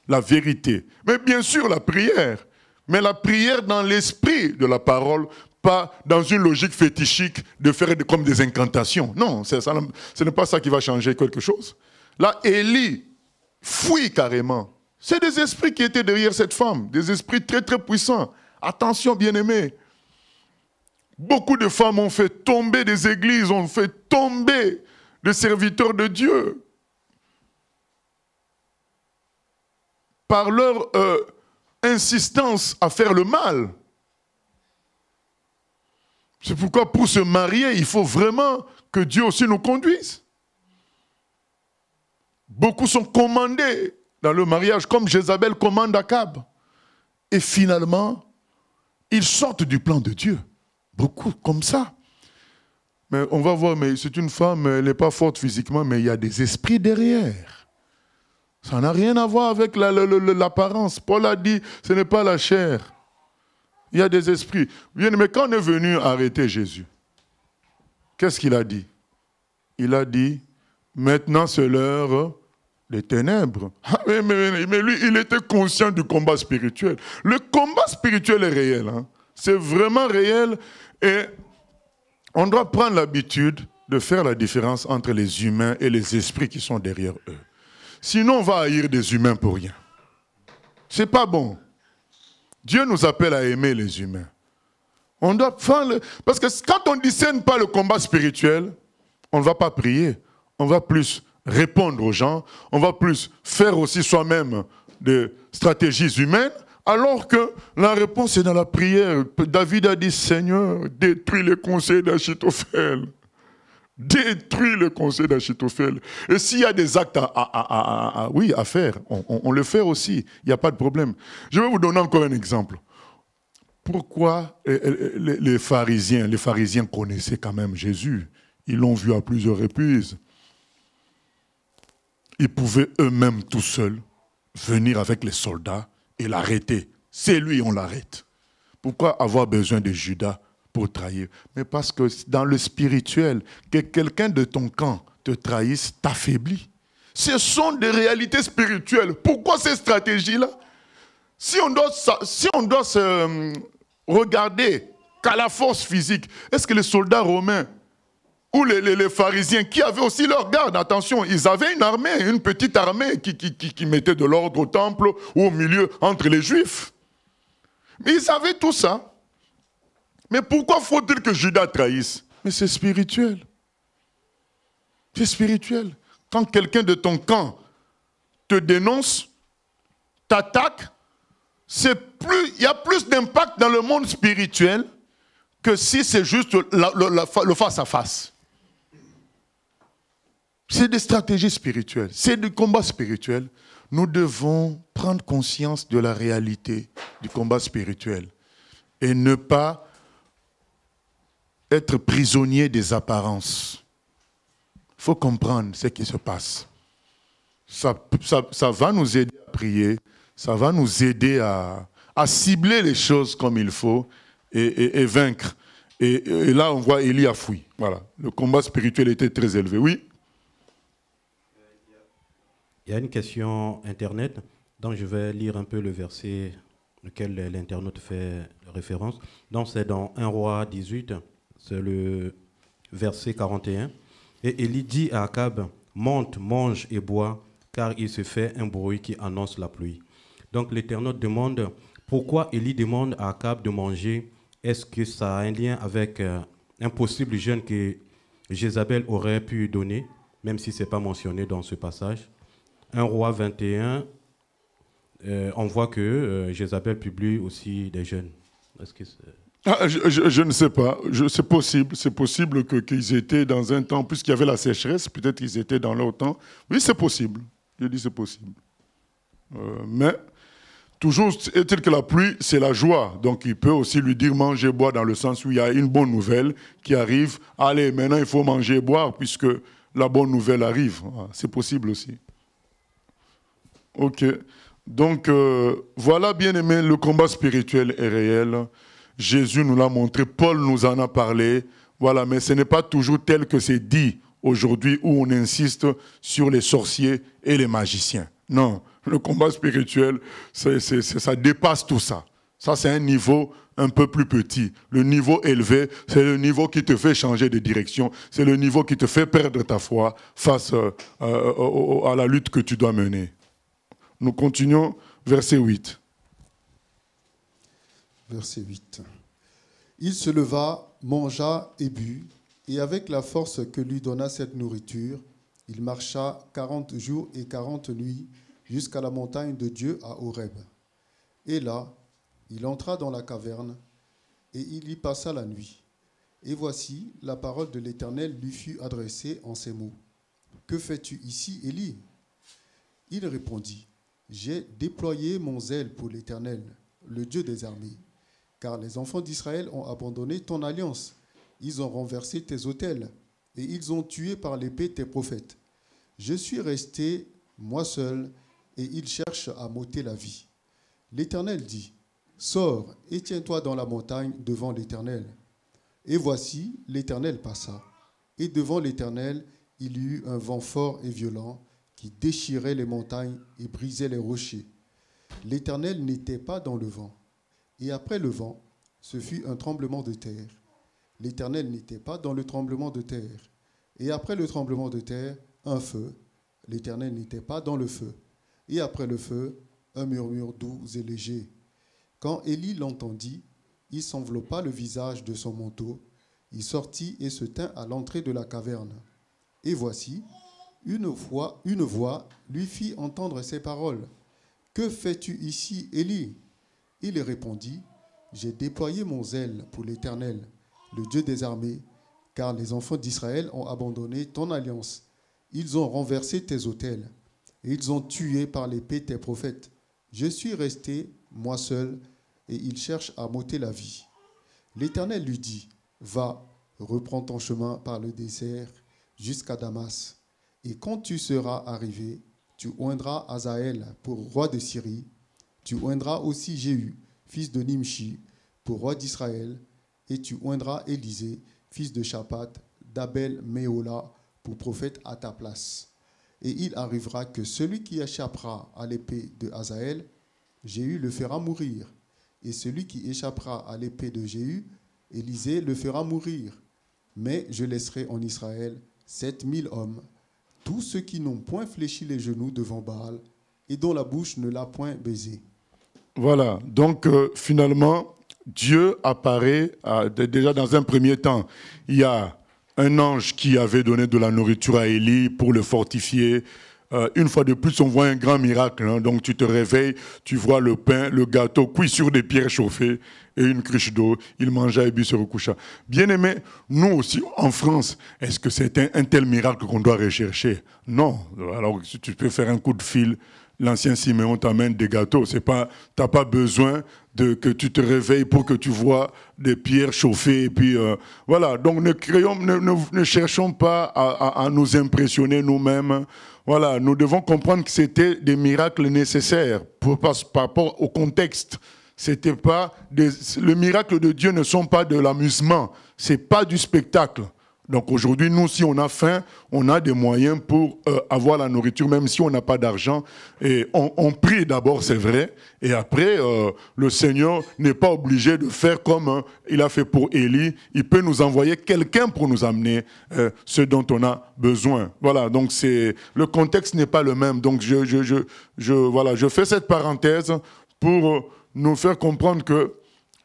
la vérité. Mais bien sûr, la prière. Mais la prière dans l'esprit de la parole, pas dans une logique fétichique de faire comme des incantations. Non, ce n'est pas ça qui va changer quelque chose. Là, Élie fuit carrément. C'est des esprits qui étaient derrière cette femme, des esprits très très puissants. Attention, bien-aimés. Beaucoup de femmes ont fait tomber des églises, ont fait tomber des serviteurs de Dieu par leur insistance à faire le mal. C'est pourquoi pour se marier, il faut vraiment que Dieu aussi nous conduise. Beaucoup sont commandés dans le mariage, comme Jézabel commande Akab. Et finalement, ils sortent du plan de Dieu. Beaucoup comme ça. Mais on va voir, mais c'est une femme, elle n'est pas forte physiquement, mais il y a des esprits derrière. Ça n'a rien à voir avec l'apparence. Paul a dit, ce n'est pas la chair. Il y a des esprits. Mais quand on est venu arrêter Jésus, qu'est-ce qu'il a dit? Il a dit, maintenant c'est l'heure des ténèbres. Mais lui, il était conscient du combat spirituel. Le combat spirituel est réel. Hein? C'est vraiment réel et on doit prendre l'habitude de faire la différence entre les humains et les esprits qui sont derrière eux. Sinon, on va haïr des humains pour rien. C'est pas bon. Dieu nous appelle à aimer les humains. On doit faire parce que quand on ne discerne pas le combat spirituel, on ne va pas prier. On va plus répondre aux gens. On va plus faire aussi soi-même des stratégies humaines. Alors que la réponse est dans la prière. David a dit, Seigneur, détruis les conseils d'Achitophel. Détruis le conseil d'Achitophel. Et s'il y a des actes à faire, on le fait aussi. Il n'y a pas de problème. Je vais vous donner encore un exemple. Pourquoi les pharisiens connaissaient quand même Jésus? Ils l'ont vu à plusieurs reprises. Ils pouvaient eux-mêmes tout seuls venir avec les soldats et l'arrêter. C'est lui, on l'arrête. Pourquoi avoir besoin de Judas pour trahir? Mais parce que dans le spirituel, que quelqu'un de ton camp te trahisse, t'affaiblit. Ce sont des réalités spirituelles. Pourquoi ces stratégies-là? Si on doit se regarder qu'à la force physique, est-ce que les soldats romains ou les pharisiens, qui avaient aussi leur garde, attention, ils avaient une armée, une petite armée qui mettait de l'ordre au temple ou au milieu entre les Juifs. Mais ils avaient tout ça. Mais pourquoi faut-il que Judas trahisse? Mais c'est spirituel. C'est spirituel. Quand quelqu'un de ton camp te dénonce, t'attaque, il y a plus d'impact dans le monde spirituel que si c'est juste le face-à-face. C'est des stratégies spirituelles, c'est du combat spirituel. Nous devons prendre conscience de la réalité du combat spirituel et ne pas être prisonnier des apparences. Il faut comprendre ce qui se passe. Ça va nous aider à prier, ça va nous aider à cibler les choses comme il faut et vaincre. Et là, on voit Élie a fui. Voilà. Le combat spirituel était très élevé. Oui? Il y a une question Internet, donc je vais lire un peu le verset auquel l'internaute fait référence. Donc c'est dans 1 Roi 18, c'est le verset 41. Et Élie dit à Akab, monte, mange et bois, car il se fait un bruit qui annonce la pluie. Donc l'internaute demande, pourquoi Élie demande à Akab de manger? Est-ce que ça a un lien avec un possible jeûne que Jézabel aurait pu donner, même si ce n'est pas mentionné dans ce passage? 1 Roi 21, on voit que Jézabel publie aussi des jeûnes. Est-ce que je ne sais pas. C'est possible. C'est possible qu'ils étaient dans un temps, puisqu'il y avait la sécheresse, peut-être qu'ils étaient dans leur temps. Oui, c'est possible. Je dis c'est possible. Mais toujours est-il que la pluie, c'est la joie. Donc il peut aussi lui dire manger et boire dans le sens où il y a une bonne nouvelle qui arrive. Allez, maintenant il faut manger et boire puisque la bonne nouvelle arrive. C'est possible aussi. Ok. Donc voilà, bien aimé, le combat spirituel est réel. Jésus nous l'a montré, Paul nous en a parlé. Voilà, mais ce n'est pas toujours tel que c'est dit aujourd'hui où on insiste sur les sorciers et les magiciens. Non, le combat spirituel, ça dépasse tout ça. Ça, c'est un niveau un peu plus petit. Le niveau élevé, c'est le niveau qui te fait changer de direction. C'est le niveau qui te fait perdre ta foi face à la lutte que tu dois mener. Nous continuons, verset 8. Verset 8. Il se leva, mangea et but, et avec la force que lui donna cette nourriture, il marcha 40 jours et 40 nuits jusqu'à la montagne de Dieu à Horeb. Et là, il entra dans la caverne, et il y passa la nuit. Et voici, la parole de l'Éternel lui fut adressée en ces mots. « Que fais-tu ici, Élie » Il répondit, « J'ai déployé mon zèle pour l'Éternel, le Dieu des armées, car les enfants d'Israël ont abandonné ton alliance. Ils ont renversé tes autels, et ils ont tué par l'épée tes prophètes. Je suis resté, moi seul, et ils cherchent à m'ôter la vie. » L'Éternel dit, « Sors et tiens-toi dans la montagne devant l'Éternel. » Et voici, l'Éternel passa. Et devant l'Éternel, il y eut un vent fort et violent qui déchirait les montagnes et brisait les rochers. L'Éternel n'était pas dans le vent. Et après le vent, ce fut un tremblement de terre. L'Éternel n'était pas dans le tremblement de terre. Et après le tremblement de terre, un feu. L'Éternel n'était pas dans le feu. Et après le feu, un murmure doux et léger. Quand Élie l'entendit, il s'enveloppa le visage de son manteau, il sortit et se tint à l'entrée de la caverne. Et voici, une voix lui fit entendre ces paroles. « Que fais-tu ici, Élie » Il répondit, « J'ai déployé mon zèle pour l'Éternel, le Dieu des armées, car les enfants d'Israël ont abandonné ton alliance. Ils ont renversé tes autels, et ils ont tué par l'épée tes prophètes. Je suis resté, moi seul, et ils cherchent à m'ôter la vie. » L'Éternel lui dit, « Va, reprends ton chemin par le désert jusqu'à Damas, et quand tu seras arrivé, tu oindras Hazaël pour roi de Syrie, tu oindras aussi Jéhu, fils de Nimshi, pour roi d'Israël, et tu oindras Élisée, fils de Shaphat, d'Abel-Méhola, pour prophète à ta place. Et il arrivera que celui qui échappera à l'épée de Hazaël, Jéhu le fera mourir. Et celui qui échappera à l'épée de Jéhu, Élisée le fera mourir. Mais je laisserai en Israël 7000 hommes, tous ceux qui n'ont point fléchi les genoux devant Baal et dont la bouche ne l'a point baisé. » Voilà, donc finalement, Dieu apparaît, déjà dans un premier temps, il y a un ange qui avait donné de la nourriture à Élie pour le fortifier. Une fois de plus, on voit un grand miracle. Hein. Donc tu te réveilles, tu vois le pain, le gâteau cuit sur des pierres chauffées et une cruche d'eau. Il mangea et but se recoucha. Bien aimé, nous aussi en France, est-ce que c'est un tel miracle qu'on doit rechercher? Non. Alors tu peux faire un coup de fil. L'ancien Siméon t'amène des gâteaux. Tu n'as pas besoin que tu te réveilles pour que tu vois des pierres chauffées. Et puis, voilà. Donc ne cherchons pas à nous impressionner nous-mêmes. Voilà. Nous devons comprendre que c'était des miracles nécessaires par rapport au contexte. C'était pas le miracle de Dieu ne sont pas de l'amusement. C'est pas du spectacle. Donc aujourd'hui, nous, si on a faim, on a des moyens pour avoir la nourriture, même si on n'a pas d'argent. Et on prie d'abord, c'est vrai. Et après, le Seigneur n'est pas obligé de faire comme il a fait pour Élie. Il peut nous envoyer quelqu'un pour nous amener ce dont on a besoin. Voilà, donc le contexte n'est pas le même. Donc je fais cette parenthèse pour nous faire comprendre que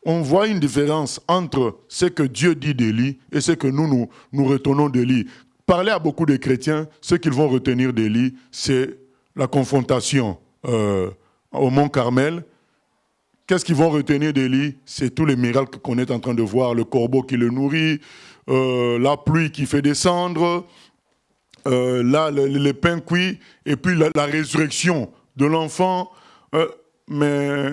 on voit une différence entre ce que Dieu dit d'Élie et ce que nous retenons d'Élie. Parler à beaucoup de chrétiens, ce qu'ils vont retenir d'Élie, c'est la confrontation au Mont Carmel. Qu'est-ce qu'ils vont retenir d'Élie? C'est tous les miracles qu'on est en train de voir, le corbeau qui le nourrit, la pluie qui fait descendre, les pains cuits, et puis la résurrection de l'enfant. Mais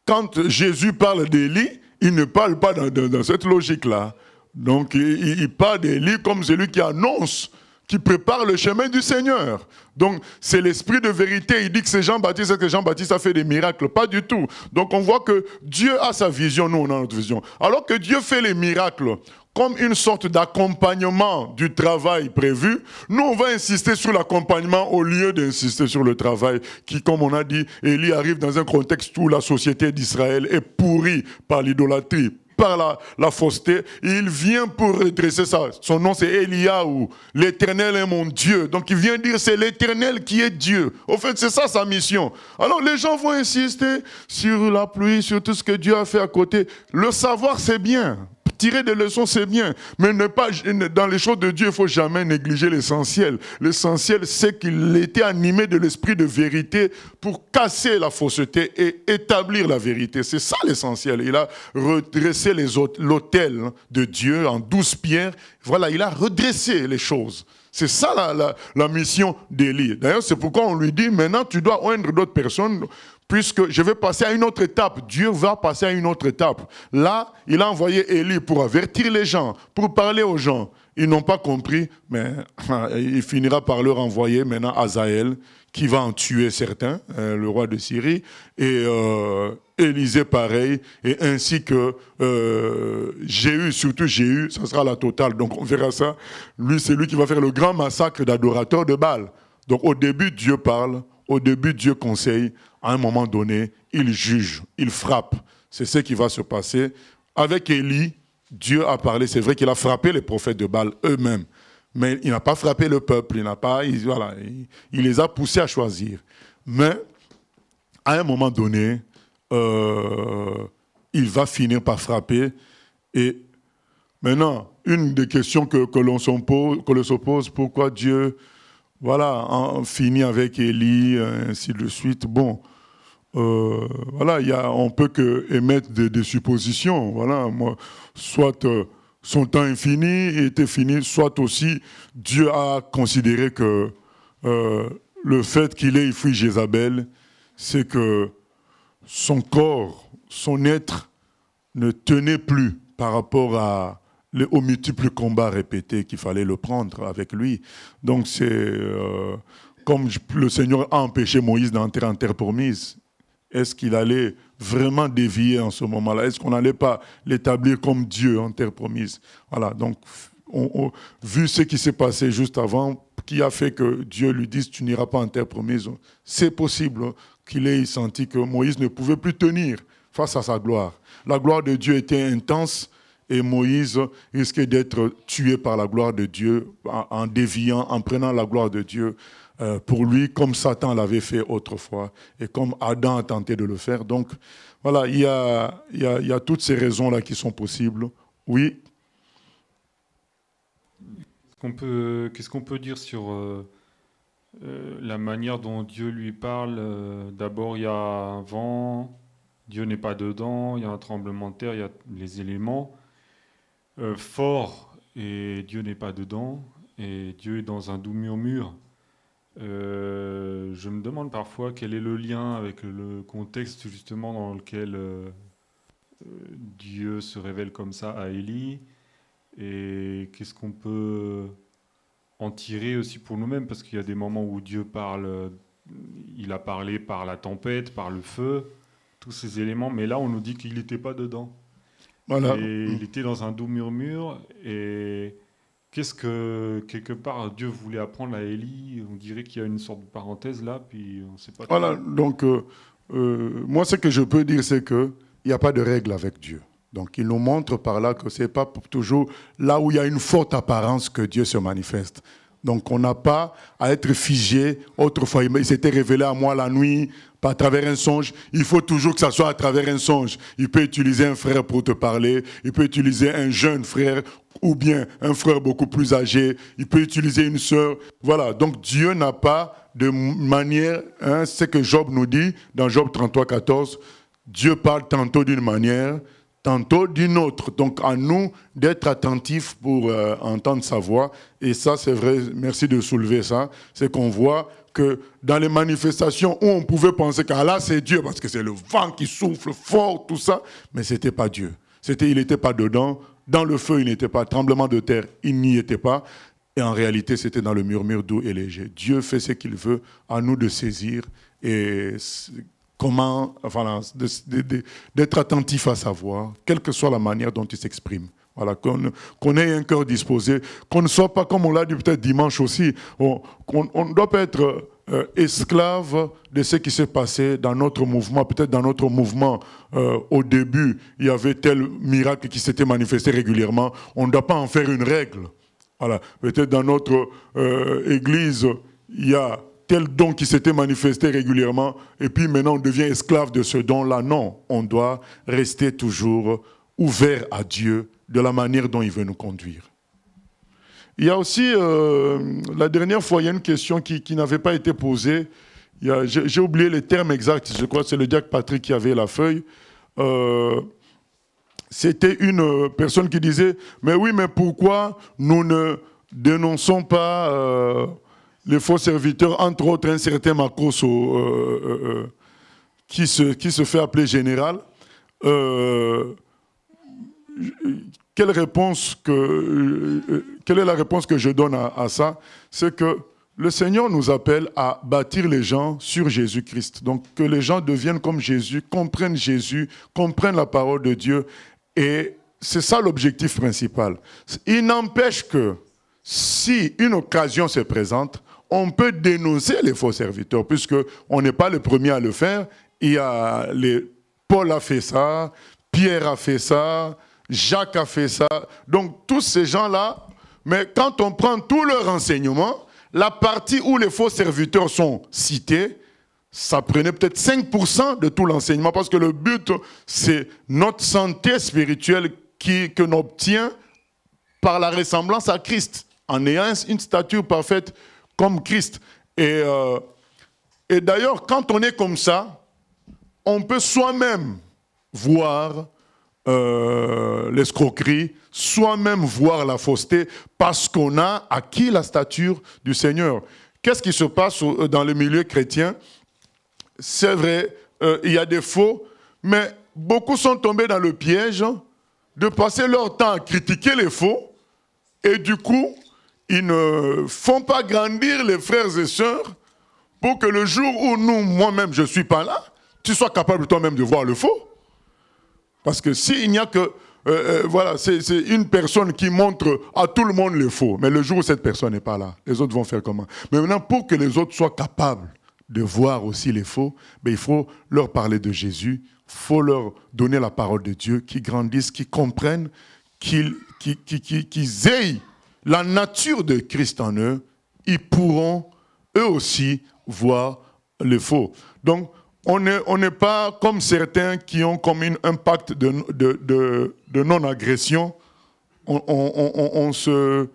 quand Jésus parle d'Élie, il ne parle pas dans cette logique-là. Donc, il parle d'Élie comme celui qui annonce, qui prépare le chemin du Seigneur. Donc, c'est l'esprit de vérité. Il dit que c'est Jean-Baptiste, est-ce que Jean-Baptiste a fait des miracles? Pas du tout. Donc, on voit que Dieu a sa vision, nous, on a notre vision. Alors que Dieu fait les miracles comme une sorte d'accompagnement du travail prévu, nous, on va insister sur l'accompagnement au lieu d'insister sur le travail qui, comme on a dit, Élie arrive dans un contexte où la société d'Israël est pourrie par l'idolâtrie, par la fausseté. Il vient pour redresser ça. Son nom, c'est Eliaou. L'Éternel est mon Dieu. Donc, il vient dire, c'est l'Éternel qui est Dieu. Au fait, c'est ça sa mission. Alors, les gens vont insister sur la pluie, sur tout ce que Dieu a fait à côté. Le savoir, c'est bien. Tirer des leçons, c'est bien, mais ne pas, dans les choses de Dieu, il ne faut jamais négliger l'essentiel. L'essentiel, c'est qu'il était animé de l'esprit de vérité pour casser la fausseté et établir la vérité. C'est ça l'essentiel. Il a redressé l'autel de Dieu en 12 pierres. Voilà, il a redressé les choses. C'est ça la mission d'Élie. D'ailleurs, c'est pourquoi on lui dit, maintenant, tu dois oindre d'autres personnes, puisque je vais passer à une autre étape. Dieu va passer à une autre étape. Là, il a envoyé Élie pour avertir les gens, pour parler aux gens. Ils n'ont pas compris, mais il finira par leur envoyer maintenant Hazaël, qui va en tuer certains, le roi de Syrie, et Élisée pareil, et ainsi que Jéhu, surtout Jéhu, ça sera la totale. Donc on verra ça. Lui, c'est lui qui va faire le grand massacre d'adorateurs de Baal. Donc au début, Dieu parle, au début, Dieu conseille, à un moment donné, il juge, il frappe. C'est ce qui va se passer. Avec Élie, Dieu a parlé, c'est vrai qu'il a frappé les prophètes de Baal eux-mêmes, mais il n'a pas frappé le peuple, il les a poussés à choisir. Mais, à un moment donné, il va finir par frapper. Et maintenant, une des questions que l'on se pose, pourquoi Dieu finit avec Élie, ainsi de suite. Bon, on peut que émettre des suppositions. Voilà, moi, soit son temps est fini, était fini, soit aussi Dieu a considéré que le fait qu'il ait fui Jézabel, c'est que son corps, son être ne tenait plus par rapport aux multiples combats répétés qu'il fallait le prendre avec lui. Donc c'est comme le Seigneur a empêché Moïse d'entrer en terre promise. Est-ce qu'il allait vraiment dévier en ce moment-là? Est-ce qu'on n'allait pas l'établir comme Dieu en terre promise? Voilà, donc vu ce qui s'est passé juste avant, qui a fait que Dieu lui dise « tu n'iras pas en terre promise », c'est possible qu'il ait senti que Moïse ne pouvait plus tenir face à sa gloire. La gloire de Dieu était intense, et Moïse risquait d'être tué par la gloire de Dieu en déviant, en prenant la gloire de Dieu pour lui, comme Satan l'avait fait autrefois et comme Adam a tenté de le faire. Donc, voilà, il y a toutes ces raisons-là qui sont possibles. Oui. Qu'est-ce qu'on peut dire sur la manière dont Dieu lui parle? D'abord, il y a un vent, Dieu n'est pas dedans, il y a un tremblement de terre, il y a les éléments. Fort, et Dieu n'est pas dedans, et Dieu est dans un doux murmure. Je me demande parfois quel est le lien avec le contexte justement dans lequel Dieu se révèle comme ça à Élie, et qu'est-ce qu'on peut en tirer aussi pour nous-mêmes, parce qu'il y a des moments où Dieu parle, il a parlé par la tempête, par le feu, tous ces éléments, mais là on nous dit qu'il n'était pas dedans. Voilà. Et il était dans un doux murmure. Et qu'est-ce que, quelque part, Dieu voulait apprendre à Élie? On dirait qu'il y a une sorte de parenthèse là, puis on ne sait pas. Voilà, donc moi, ce que je peux dire, c'est qu'il n'y a pas de règle avec Dieu. Donc, il nous montre par là que ce n'est pas toujours là où il y a une forte apparence que Dieu se manifeste. Donc, on n'a pas à être figé. Autrefois, il s'était révélé à moi la nuit, à travers un songe. Il faut toujours que ça soit à travers un songe. Il peut utiliser un frère pour te parler. Il peut utiliser un jeune frère ou bien un frère beaucoup plus âgé. Il peut utiliser une sœur. Voilà. Donc, Dieu n'a pas de manière... c'est ce que Job nous dit dans Job 33, 14. Dieu parle tantôt d'une manière, tantôt d'une autre. Donc, à nous d'être attentifs pour entendre sa voix. Et ça, c'est vrai, merci de soulever ça, c'est qu'on voit que dans les manifestations où on pouvait penser que là c'est Dieu, parce que c'est le vent qui souffle fort, tout ça, mais ce n'était pas Dieu. Il n'était pas dedans. Dans le feu, il n'était pas. Tremblement de terre, il n'y était pas. Et en réalité, c'était dans le murmure doux et léger. Dieu fait ce qu'il veut, à nous de saisir et comment, enfin, d'être attentif à sa voix, quelle que soit la manière dont il s'exprime. Voilà, qu'on ait un cœur disposé, qu'on ne soit pas, comme on l'a dit peut-être dimanche aussi, on ne doit pas être esclave de ce qui s'est passé dans notre mouvement. Peut-être dans notre mouvement, au début, il y avait tel miracle qui s'était manifesté régulièrement. On ne doit pas en faire une règle. Voilà. Peut-être dans notre église, il y a tel don qui s'était manifesté régulièrement, et puis maintenant on devient esclave de ce don-là. Non, on doit rester toujours ouvert à Dieu de la manière dont il veut nous conduire. Il y a aussi, la dernière fois, il y a une question qui n'avait pas été posée. J'ai oublié les termes exacts, je crois que c'est le diacre Patrick qui avait la feuille. C'était une personne qui disait « Mais oui, mais pourquoi nous ne dénonçons pas les faux serviteurs, entre autres un certain Makoso qui se fait appeler général quelle est la réponse que je donne à ça? C'est que le Seigneur nous appelle à bâtir les gens sur Jésus-Christ. Donc que les gens deviennent comme Jésus, comprennent la parole de Dieu. Et c'est ça l'objectif principal. Il n'empêche que si une occasion se présente, on peut dénoncer les faux serviteurs, puisqu'on n'est pas les premiers à le faire. Paul a fait ça, Pierre a fait ça, Jacques a fait ça. Donc tous ces gens-là, mais quand on prend tout leur enseignement, la partie où les faux serviteurs sont cités, ça prenait peut-être 5% de tout l'enseignement, parce que le but, c'est notre santé spirituelle que l'on obtient par la ressemblance à Christ, en ayant une stature parfaite comme Christ. Et d'ailleurs, quand on est comme ça, on peut soi-même voir l'escroquerie, soi-même voir la fausseté, parce qu'on a acquis la stature du Seigneur. Qu'est-ce qui se passe dans le milieu chrétien? C'est vrai, il y a des faux, mais beaucoup sont tombés dans le piège de passer leur temps à critiquer les faux, et du coup, ils ne font pas grandir les frères et sœurs pour que le jour où moi-même, je ne suis pas là, tu sois capable toi-même de voir le faux. Parce que s'il n'y a que... voilà, c'est une personne qui montre à tout le monde le faux. Mais le jour où cette personne n'est pas là, les autres vont faire comment? Mais maintenant, pour que les autres soient capables de voir aussi les faux, ben, il faut leur parler de Jésus, il faut leur donner la parole de Dieu, qu'ils grandissent, qu'ils comprennent, qu'ils aient la nature de Christ en eux. Ils pourront, eux aussi, voir le faux. Donc, on n'est pas comme certains qui ont comme un pacte de non-agression. On se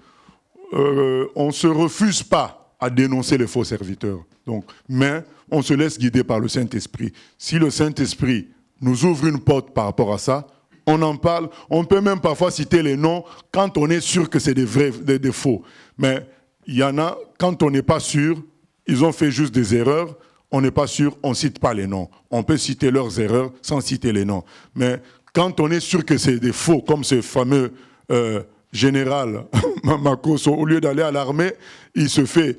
refuse pas à dénoncer les faux serviteurs. Donc, mais on se laisse guider par le Saint-Esprit. Si le Saint-Esprit nous ouvre une porte par rapport à ça, on en parle. On peut même parfois citer les noms quand on est sûr que c'est des faux. Mais il y en a, quand on n'est pas sûr, ils ont fait juste des erreurs. On n'est pas sûr, on ne cite pas les noms. On peut citer leurs erreurs sans citer les noms. Mais quand on est sûr que c'est des faux, comme ce fameux général Makoso, au lieu d'aller à l'armée, il se fait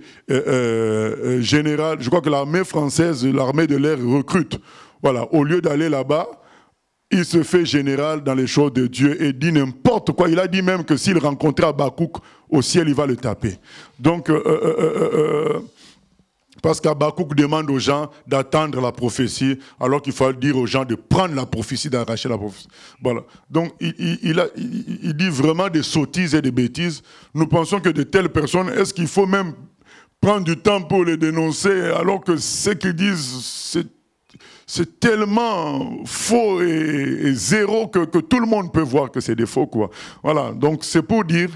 général. Je crois que l'armée française, l'armée de l'air recrute. Voilà, au lieu d'aller là-bas, il se fait général dans les choses de Dieu et dit n'importe quoi. Il a dit même que s'il rencontrait Habakkuk au ciel, il va le taper. Donc... parce qu'Habakkuk demande aux gens d'attendre la prophétie, alors qu'il faut dire aux gens de prendre la prophétie, d'arracher la prophétie. Voilà. Donc, il dit vraiment des sottises et des bêtises. Nous pensons que de telles personnes, est-ce qu'il faut même prendre du temps pour les dénoncer, alors que ce qu'ils disent, c'est tellement faux et zéro que tout le monde peut voir que c'est des faux, quoi. Voilà. Donc, c'est pour dire,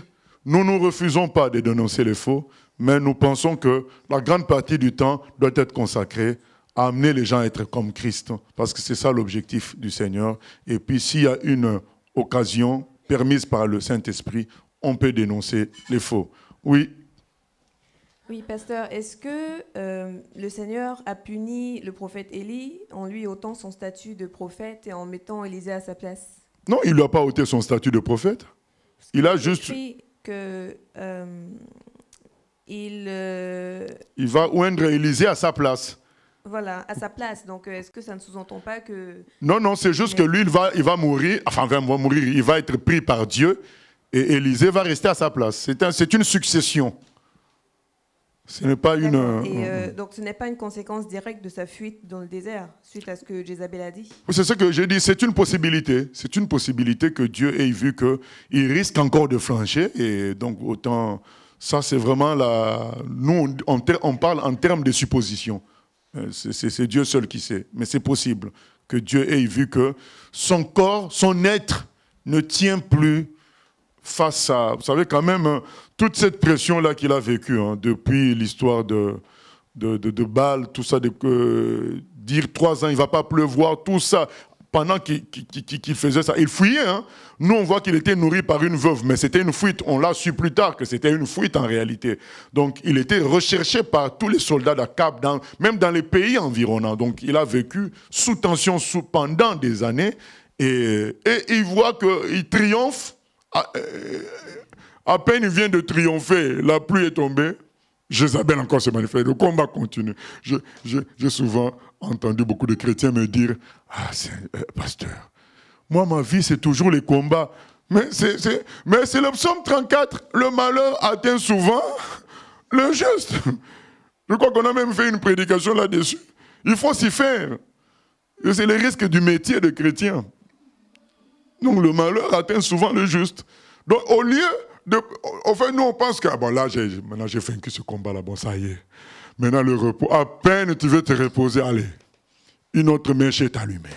nous ne refusons pas de dénoncer les faux, mais nous pensons que la grande partie du temps doit être consacrée à amener les gens à être comme Christ, parce que c'est ça l'objectif du Seigneur. Et puis s'il y a une occasion permise par le Saint-Esprit, on peut dénoncer les faux. Oui. Oui, pasteur, est-ce que le Seigneur a puni le prophète Élie en lui ôtant son statut de prophète et en mettant Élisée à sa place? Non, il ne lui a pas ôté son statut de prophète. Il a juste... écrit que il va oindre Élisée à sa place. voilà, à sa place. Donc, est-ce que ça ne sous-entend pas que... Non, c'est juste que lui, il va mourir, il va être pris par Dieu et Élisée va rester à sa place. C'est une succession. Ce n'est pas une... donc, ce n'est pas une conséquence directe de sa fuite dans le désert, suite à ce que Jézabel a dit? C'est ce que j'ai dit, c'est une possibilité. C'est une possibilité que Dieu ait vu qu'il risque encore de flancher. Et donc, autant... Ça, c'est vraiment la... Nous, on parle en termes de supposition. C'est Dieu seul qui sait. Mais c'est possible que Dieu ait vu que son corps, son être ne tient plus face à... Vous savez, quand même, toute cette pression-là qu'il a vécue depuis l'histoire de Baal, tout ça, dire 3 ans, il ne va pas pleuvoir, tout ça, pendant qu'il faisait ça, il fuyait. Nous, on voit qu'il était nourri par une veuve, mais c'était une fuite. On l'a su plus tard que c'était une fuite en réalité. Donc, il était recherché par tous les soldats d'Akab, même dans les pays environnants. Donc, il a vécu sous tension pendant des années. Et il voit qu'il triomphe. À peine il vient de triompher, la pluie est tombée. Jézabel encore se manifeste. Le combat continue. J'ai souvent entendu beaucoup de chrétiens me dire « Ah, pasteur, moi, ma vie, c'est toujours les combats. » Mais c'est le psaume 34. Le malheur atteint souvent le juste. Je crois qu'on a même fait une prédication là-dessus. Il faut s'y faire. Et c'est le risque du métier de chrétien. Donc, le malheur atteint souvent le juste. Donc, au lieu de... Enfin, nous, on pense que... Bon, là, maintenant, j'ai vaincu ce combat-là. Bon, ça y est. Maintenant, le repos. À peine tu veux te reposer, allez. Une autre mèche est allumée.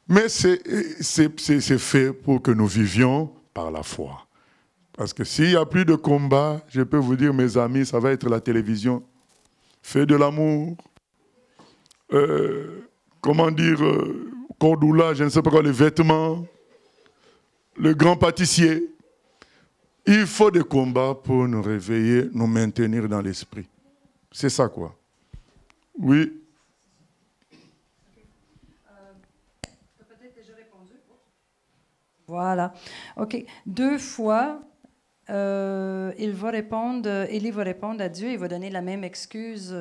Mais c'est fait pour que nous vivions par la foi. Parce que s'il n'y a plus de combat, je peux vous dire, mes amis, ça va être la télévision. Fais de l'amour. Comment dire... Cordoula, je ne sais pas quoi, les vêtements. Le grand pâtissier. Il faut des combats pour nous réveiller, nous maintenir dans l'esprit. C'est ça, quoi. Oui. Peut-être déjà répondu. Voilà. OK. 2 fois, Élie va répondre à Dieu, il va donner la même excuse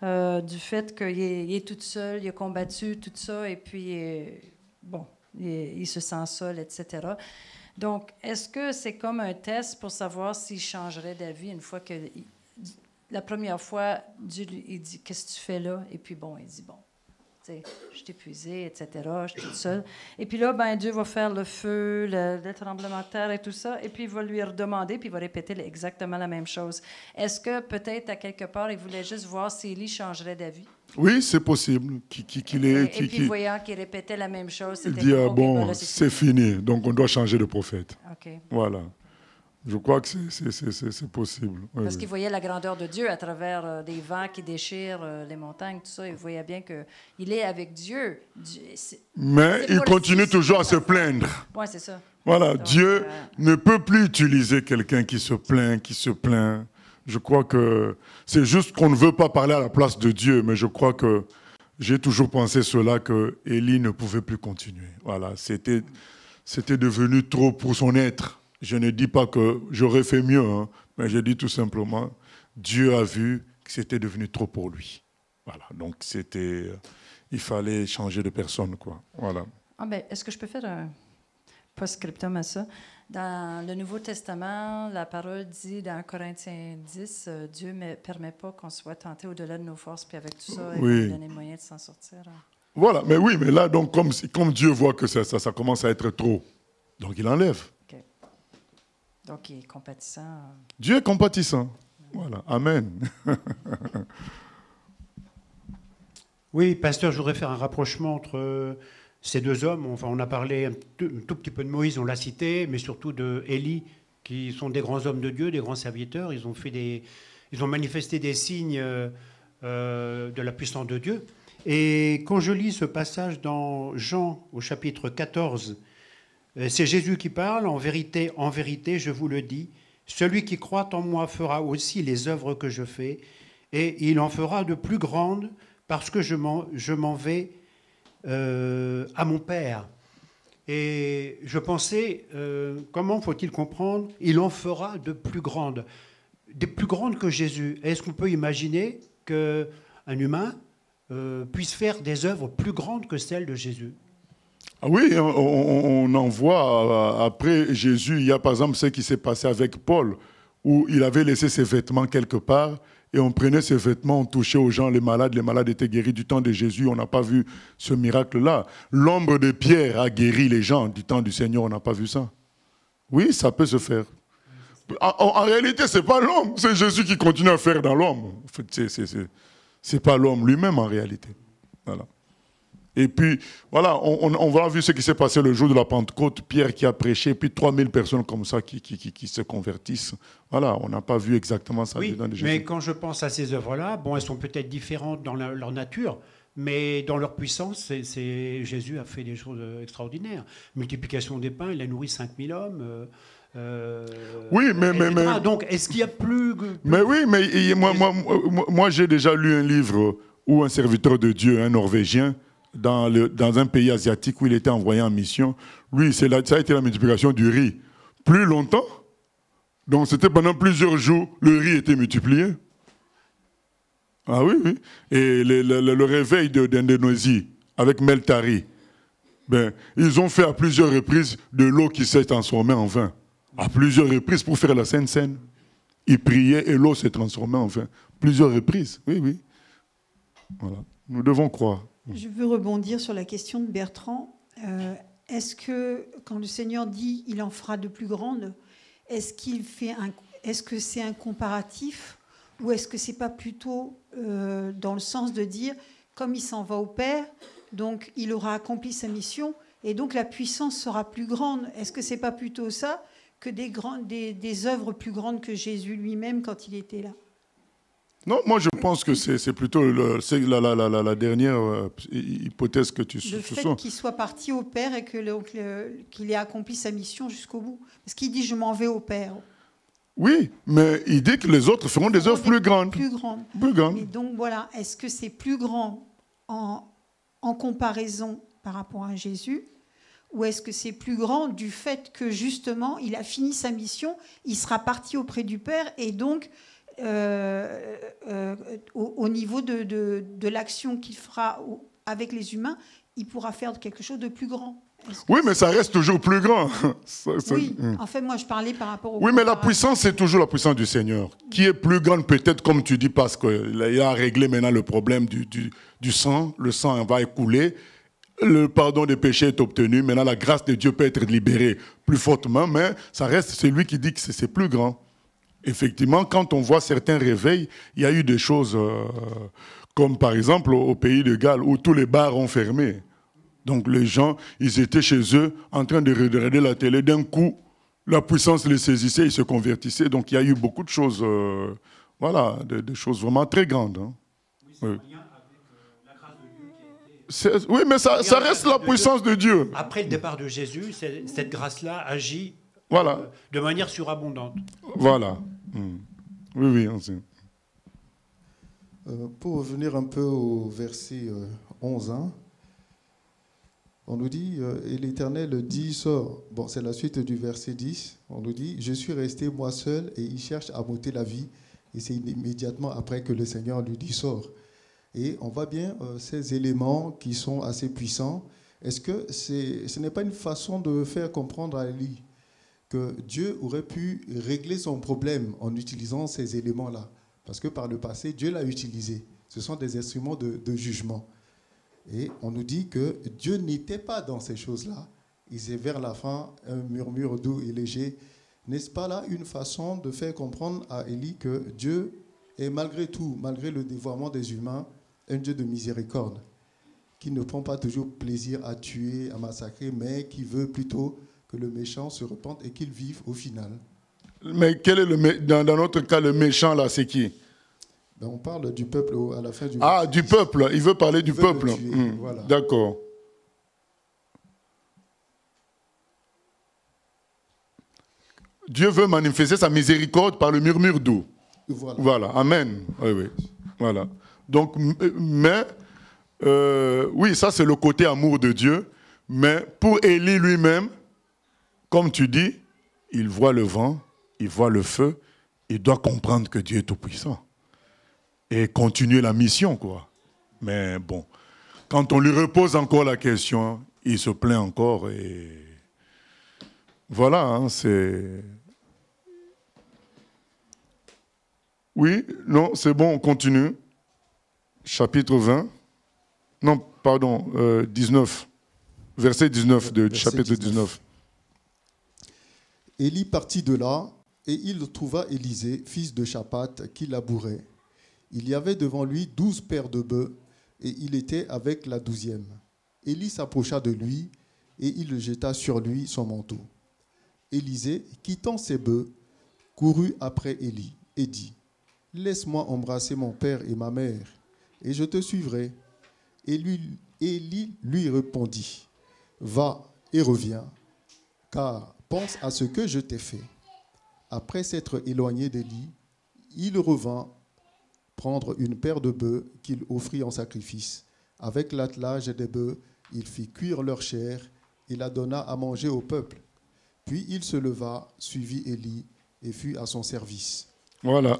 du fait qu'il est tout seul, il a combattu tout ça, et puis, il se sent seul, etc. Donc, est-ce que c'est comme un test pour savoir s'il changerait d'avis une fois que... La première fois, Dieu lui dit « Qu'est-ce que tu fais là? » Et puis, il dit « Bon, je suis épuisé, etc., je suis toute seule. » Et puis là, Dieu va faire le feu, le tremblement de terre et tout ça, et puis il va lui redemander, puis il va répéter exactement la même chose. Est-ce que peut-être, à quelque part, il voulait juste voir si Élie changerait d'avis? Oui, c'est possible. Et puis, voyant qu'il répétait la même chose, il dit, c'est fini, donc on doit changer de prophète. Okay. Voilà. Je crois que c'est possible. Parce qu'il voyait la grandeur de Dieu à travers des vents qui déchirent les montagnes, tout ça. Il voyait bien qu'il est avec Dieu. Mais il continue toujours à se plaindre. Oui, c'est ça. Voilà, donc, Dieu ne peut plus utiliser quelqu'un qui se plaint. Je crois que c'est juste qu'on ne veut pas parler à la place de Dieu, mais je crois que j'ai toujours pensé cela, que Élie ne pouvait plus continuer. Voilà, c'était devenu trop pour son être. Je ne dis pas que j'aurais fait mieux, mais je dis tout simplement, Dieu a vu que c'était devenu trop pour lui. Voilà, donc il fallait changer de personne, quoi. Voilà. Est-ce que je peux faire un post-scriptum à ça? Dans le Nouveau Testament, la parole dit dans Corinthiens 10, Dieu ne permet pas qu'on soit tenté au-delà de nos forces, puis avec tout ça, il va nous donner le moyen de s'en sortir. Voilà, mais oui, mais là, donc, comme Dieu voit que ça commence à être trop, donc il enlève. Okay. Donc il est compatissant. Dieu est compatissant. Voilà, amen. Oui, pasteur, je voudrais faire un rapprochement entre ces 2 hommes. Enfin, on a parlé un tout petit peu de Moïse, on l'a cité, mais surtout de Élie, qui sont des grands hommes de Dieu, des grands serviteurs. Ils ont manifesté des signes de la puissance de Dieu. Et quand je lis ce passage dans Jean, au chapitre 14, c'est Jésus qui parle. En vérité, je vous le dis, Celui qui croit en moi fera aussi les œuvres que je fais, et il en fera de plus grandes, parce que je m'en vais à mon Père. Et je pensais, comment faut-il comprendre? Il en fera de plus grandes que Jésus. Est-ce qu'on peut imaginer qu'un humain puisse faire des œuvres plus grandes que celles de Jésus? Ah oui, on en voit après Jésus. Il y a par exemple ce qui s'est passé avec Paul, où il avait laissé ses vêtements quelque part, et on prenait ses vêtements, on touchait aux gens, les malades étaient guéris. Du temps de Jésus, on n'a pas vu ce miracle-là. L'ombre de Pierre a guéri les gens. Du temps du Seigneur, on n'a pas vu ça. Oui, ça peut se faire. En réalité, ce n'est pas l'homme, c'est Jésus qui continue à faire dans l'homme. En fait, c'est pas l'homme lui-même en réalité. Voilà. Et puis, voilà, on va voir ce qui s'est passé le jour de la Pentecôte, Pierre qui a prêché, puis 3000 personnes comme ça qui se convertissent. Voilà, on n'a pas vu exactement ça dedans de Jésus. Mais quand je pense à ces œuvres-là, bon, elles sont peut-être différentes dans leur nature, mais dans leur puissance, Jésus a fait des choses extraordinaires. Multiplication des pains, il a nourri 5000 hommes. Oui, mais donc, est-ce qu'il y a plus... Mais oui, mais moi j'ai déjà lu un livre où un serviteur de Dieu, un Norvégien, dans un pays asiatique où il était envoyé en mission, lui, ça a été la multiplication du riz. Plus longtemps, donc c'était pendant plusieurs jours, le riz était multiplié. Ah oui, oui. Et le réveil d'Indonésie avec Meltari, ben, ils ont fait à plusieurs reprises de l'eau qui s'est transformée en vin. À plusieurs reprises pour faire la Sainte Seine. Ils priaient et l'eau s'est transformée en vin. Plusieurs reprises, oui, oui. Voilà. Nous devons croire. Je veux rebondir sur la question de Bertrand. Est-ce que, quand le Seigneur dit « il en fera de plus grandes », est-ce que c'est un comparatif ou est-ce que c'est pas plutôt dans le sens de dire « comme il s'en va au Père, donc il aura accompli sa mission et donc la puissance sera plus grande ». Est-ce que c'est pas plutôt ça que des œuvres plus grandes que Jésus lui-même quand il était là? Non, moi je pense que c'est plutôt la dernière hypothèse que tu Le fait qu'il soit parti au Père et qu'il ait accompli sa mission jusqu'au bout. Parce qu'il dit « je m'en vais au Père ». Oui, mais il dit que les autres feront des œuvres plus grandes. Plus grandes. Plus grandes. Et donc voilà, est-ce que c'est plus grand en comparaison par rapport à Jésus? Ou est-ce que c'est plus grand du fait que justement il a fini sa mission, il sera parti auprès du Père et donc au niveau de l'action qu'il fera avec les humains, il pourra faire quelque chose de plus grand? Oui, mais ça reste toujours plus grand. Oui, en fait, moi je parlais par rapport au... Oui, mais la puissance, c'est toujours la puissance du Seigneur, qui est plus grande peut-être, comme tu dis, parce qu'il a réglé maintenant le problème du sang. Le sang va écouler. Le pardon des péchés est obtenu. Maintenant, la grâce de Dieu peut être libérée plus fortement, mais ça reste celui qui dit que c'est plus grand. Effectivement, quand on voit certains réveils, il y a eu des choses comme par exemple au pays de Galles, où tous les bars ont fermé. Donc les gens, ils étaient chez eux en train de regarder la télé. D'un coup, la puissance les saisissait, ils se convertissaient. Donc il y a eu beaucoup de choses, voilà, des choses vraiment très grandes. Hein. Oui. Oui, mais ça reste la puissance de Dieu. Après le départ de Jésus, cette grâce-là agit voilà. De manière surabondante. Voilà. Oui, oui, on sait. Pour revenir un peu au verset 11, hein, on nous dit, et l'Éternel dit, sort. Bon, c'est la suite du verset 10. On nous dit, je suis resté moi seul et il cherche à m'ôter la vie. Et c'est immédiatement après que le Seigneur lui dit, sort. Et on voit bien ces éléments qui sont assez puissants. Est-ce que ce n'est pas une façon de faire comprendre à Élie que Dieu aurait pu régler son problème en utilisant ces éléments-là? Parce que par le passé, Dieu l'a utilisé. Ce sont des instruments de jugement. Et on nous dit que Dieu n'était pas dans ces choses-là. Il c'est vers la fin un murmure doux et léger. N'est-ce pas là une façon de faire comprendre à Élie que Dieu est malgré tout, malgré le dévoiement des humains, un Dieu de miséricorde, qui ne prend pas toujours plaisir à tuer, à massacrer, mais qui veut plutôt que le méchant se repente et qu'il vive au final. Mais quel est dans notre cas, le méchant là, c'est qui? Ben, on parle du peuple à la fin du... Ah, du peuple, il veut parler du peuple. Voilà. D'accord. Dieu veut manifester sa miséricorde par le murmure d'eau. Voilà. Voilà, amen. Oui, oui. Voilà. Donc, mais, oui, ça c'est le côté amour de Dieu. Mais pour Élie lui-même, comme tu dis, il voit le vent, il voit le feu, il doit comprendre que Dieu est tout-puissant. Et continuer la mission, quoi. Mais bon, quand on lui repose encore la question, il se plaint encore et... Voilà, hein, c'est... Oui, non, c'est bon, on continue. Chapitre 20. Non, pardon, 19. Verset 19 du chapitre 19. Élie partit de là, et il trouva Élisée, fils de Shaphat, qui labourait. Il y avait devant lui 12 paires de bœufs, et il était avec la 12e. Élie s'approcha de lui, et il jeta sur lui son manteau. Élisée, quittant ses bœufs, courut après Élie, et dit, « Laisse-moi embrasser mon père et ma mère, et je te suivrai. » Et Élie lui répondit, « Va et reviens, car pense à ce que je t'ai fait. » Après s'être éloigné d'Élie, il revint prendre une paire de bœufs qu'il offrit en sacrifice. Avec l'attelage des bœufs, il fit cuire leur chair et la donna à manger au peuple. Puis il se leva, suivit Élie et fut à son service. Voilà.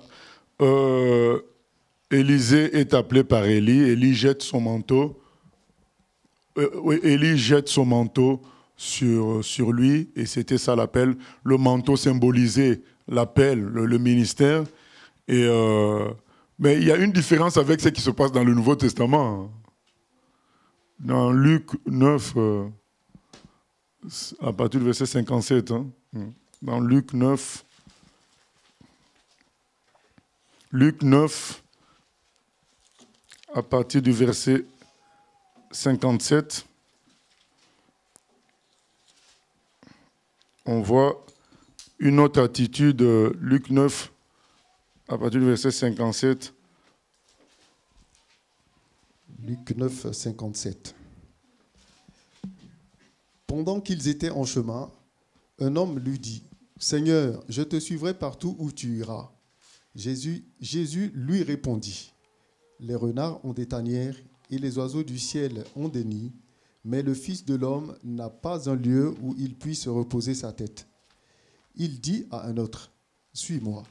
Élisée est appelé par Élie. Élie jette son manteau. Élie jette son manteau sur lui, et c'était ça l'appel. Le manteau symbolisait l'appel, le ministère. Et, mais il y a une différence avec ce qui se passe dans le Nouveau Testament. Dans Luc 9, à partir du verset 57, hein, dans Luc 9, à partir du verset 57, on voit une autre attitude, Luc 9, à partir du verset 57. Luc 9, 57. Pendant qu'ils étaient en chemin, un homme lui dit, « Seigneur, je te suivrai partout où tu iras. » Jésus lui répondit, « Les renards ont des tanières et les oiseaux du ciel ont des nids, mais le Fils de l'homme n'a pas un lieu où il puisse reposer sa tête. » Il dit à un autre, « Suis-moi. »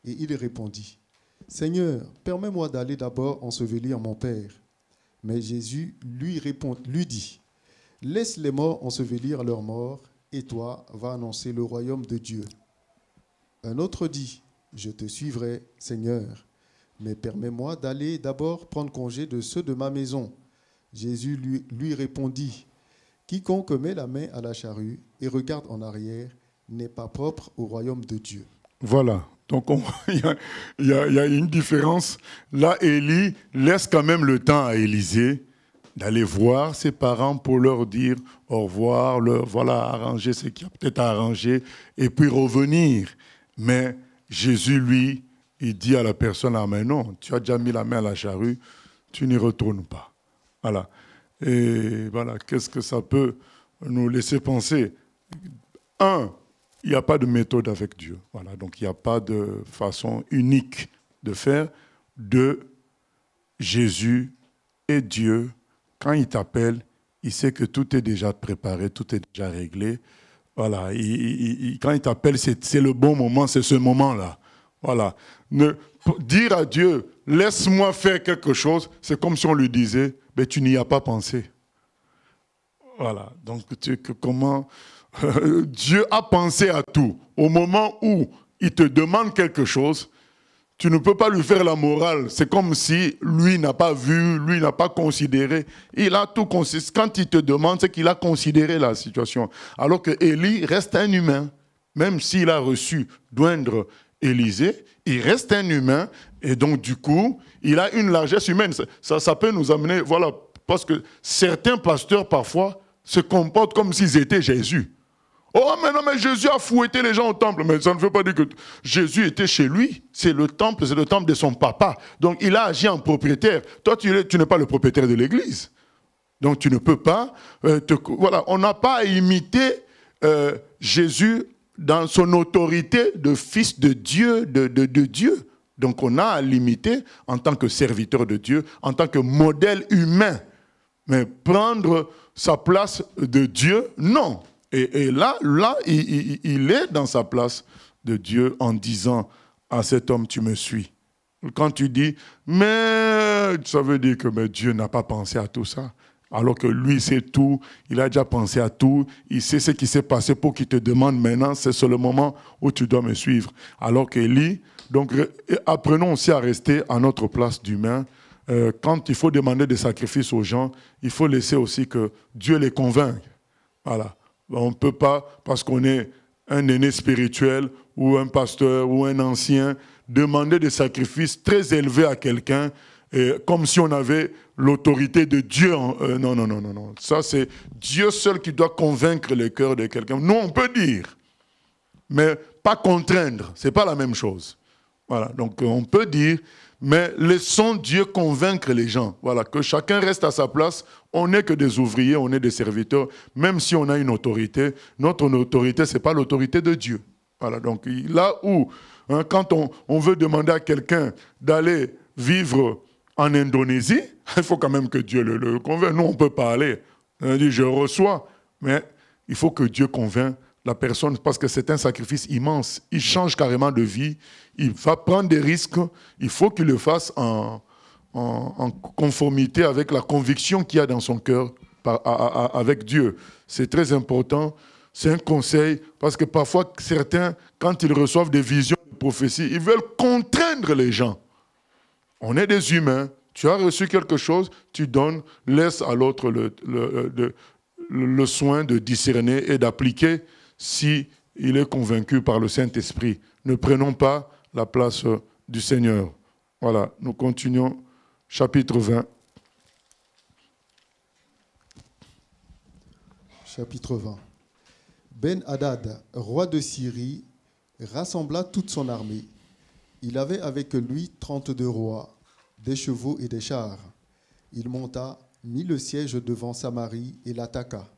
Et il répondit, « Seigneur, permets-moi d'aller d'abord ensevelir mon Père. » Mais Jésus lui dit, « Laisse les morts ensevelir leurs morts, et toi, va annoncer le royaume de Dieu. » Un autre dit, « Je te suivrai, Seigneur, mais permets-moi d'aller d'abord prendre congé de ceux de ma maison. » Jésus lui répondit, « Quiconque met la main à la charrue et regarde en arrière n'est pas propre au royaume de Dieu. » Voilà. Donc, il y a une différence. Là, Élie laisse quand même le temps à Élisée d'aller voir ses parents pour leur dire au revoir, arranger ce qu'il y a peut-être à arranger, et puis revenir. Mais Jésus, lui, il dit à la personne, ah mais non, tu as déjà mis la main à la charrue, tu n'y retournes pas. Voilà. Et voilà, qu'est-ce que ça peut nous laisser penser? Un, il n'y a pas de méthode avec Dieu. Voilà, donc il n'y a pas de façon unique de faire. Deux, Jésus est Dieu. Quand il t'appelle, il sait que tout est déjà préparé, tout est déjà réglé. Voilà, quand il t'appelle, c'est le bon moment, c'est ce moment-là. Voilà. Dire à Dieu, laisse-moi faire quelque chose, c'est comme si on lui disait, mais tu n'y as pas pensé. Voilà, donc comment... Dieu a pensé à tout. Au moment où il te demande quelque chose, tu ne peux pas lui faire la morale. C'est comme si lui n'a pas vu, lui n'a pas considéré. Il a tout considéré. Quand il te demande, c'est qu'il a considéré la situation. Alors que Élie reste un humain. Même s'il a reçu d'oindre Élisée, il reste un humain. Et donc, du coup, il a une largesse humaine. Ça peut nous amener... Voilà, parce que certains pasteurs, parfois, se comportent comme s'ils étaient Jésus. Oh, mais non, mais Jésus a fouetté les gens au temple. Mais ça ne veut pas dire que Jésus était chez lui. C'est le temple de son papa. Donc, il a agi en propriétaire. Toi, tu n'es pas le propriétaire de l'église. Donc, tu ne peux pas... voilà, on n'a pas à imiter Jésus dans son autorité de fils de Dieu, de Dieu. Donc on a à l'imiter en tant que serviteur de Dieu, en tant que modèle humain. Mais prendre sa place de Dieu, non. Et là il est dans sa place de Dieu en disant à cet homme, tu me suis. Quand tu dis, mais ça veut dire que mais Dieu n'a pas pensé à tout ça. Alors que lui sait tout, il a déjà pensé à tout, il sait ce qui s'est passé pour qu'il te demande maintenant, c'est sur le moment où tu dois me suivre. Alors qu'Élie, donc apprenons aussi à rester à notre place d'humain. Quand il faut demander des sacrifices aux gens, il faut laisser aussi que Dieu les convainque. Voilà. On ne peut pas, parce qu'on est un aîné spirituel ou un pasteur ou un ancien, demander des sacrifices très élevés à quelqu'un comme si on avait l'autorité de Dieu. Non. Ça, c'est Dieu seul qui doit convaincre le cœur de quelqu'un. Nous, on peut dire, mais pas contraindre. Ce n'est pas la même chose. Voilà. Donc, on peut dire, mais laissons Dieu convaincre les gens. Voilà. Que chacun reste à sa place. On n'est que des ouvriers, on est des serviteurs. Même si on a une autorité, notre autorité, ce n'est pas l'autorité de Dieu. Voilà. Donc, là où, quand on veut demander à quelqu'un d'aller vivre en Indonésie, il faut quand même que Dieu le convainc. Nous, on ne peut pas aller. On dit, je reçois, mais il faut que Dieu convainc la personne parce que c'est un sacrifice immense. Il change carrément de vie. Il va prendre des risques. Il faut qu'il le fasse en conformité avec la conviction qu'il y a dans son cœur avec Dieu. C'est très important. C'est un conseil parce que parfois, certains, quand ils reçoivent des visions de prophétie, ils veulent contraindre les gens. On est des humains. Tu as reçu quelque chose, tu donnes, laisse à l'autre le soin de discerner et d'appliquer si il est convaincu par le Saint-Esprit. Ne prenons pas la place du Seigneur. Voilà, nous continuons. Chapitre 20. Chapitre 20. Ben-Hadad, roi de Syrie, rassembla toute son armée. Il avait avec lui 32 rois, des chevaux et des chars. Il monta, mit le siège devant Samarie et l'attaqua.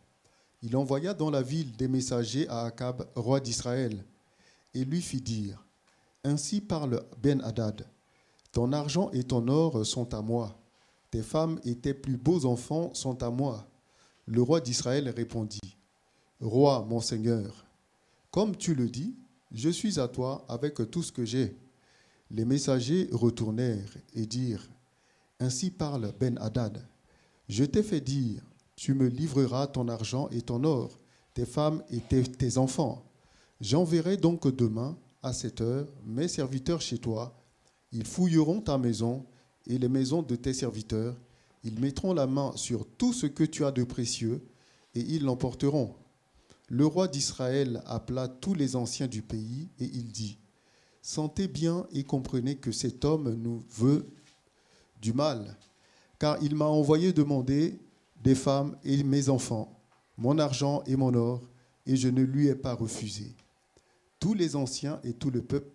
Il envoya dans la ville des messagers à Akab, roi d'Israël, et lui fit dire, « Ainsi parle Ben-Hadad, ton argent et ton or sont à moi, tes femmes et tes plus beaux enfants sont à moi. » Le roi d'Israël répondit, « Roi, mon Seigneur, comme tu le dis, je suis à toi avec tout ce que j'ai. » Les messagers retournèrent et dirent, « Ainsi parle Ben-Hadad, je t'ai fait dire, tu me livreras ton argent et ton or, tes femmes et tes enfants. J'enverrai donc demain, à cette heure, mes serviteurs chez toi. Ils fouilleront ta maison et les maisons de tes serviteurs. Ils mettront la main sur tout ce que tu as de précieux et ils l'emporteront. » Le roi d'Israël appela tous les anciens du pays et il dit, « Sentez bien et comprenez que cet homme nous veut du mal, car il m'a envoyé demander des femmes et mes enfants, mon argent et mon or, et je ne lui ai pas refusé. » Tous les anciens et tout le peuple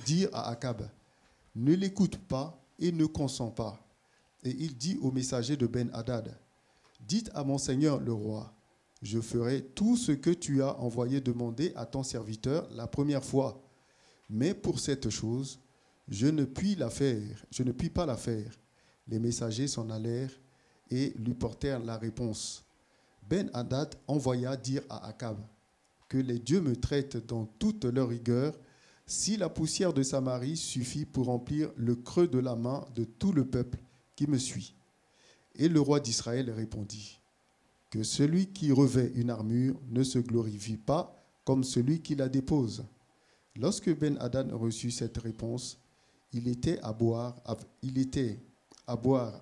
dirent à Akab, « Ne l'écoute pas et ne consent pas. » Et il dit aux messagers de Ben-Hadad, « Dites à mon seigneur le roi, je ferai tout ce que tu as envoyé demander à ton serviteur la première fois. Mais pour cette chose, je ne puis pas la faire. » Les messagers s'en allèrent et lui portèrent la réponse. Ben-Hadad envoya dire à Akab, « Que les dieux me traitent dans toute leur rigueur, si la poussière de Samarie suffit pour remplir le creux de la main de tout le peuple qui me suit. » Et le roi d'Israël répondit, « Que celui qui revêt une armure ne se glorifie pas comme celui qui la dépose. » Lorsque Ben-Hadad reçut cette réponse, il était à boire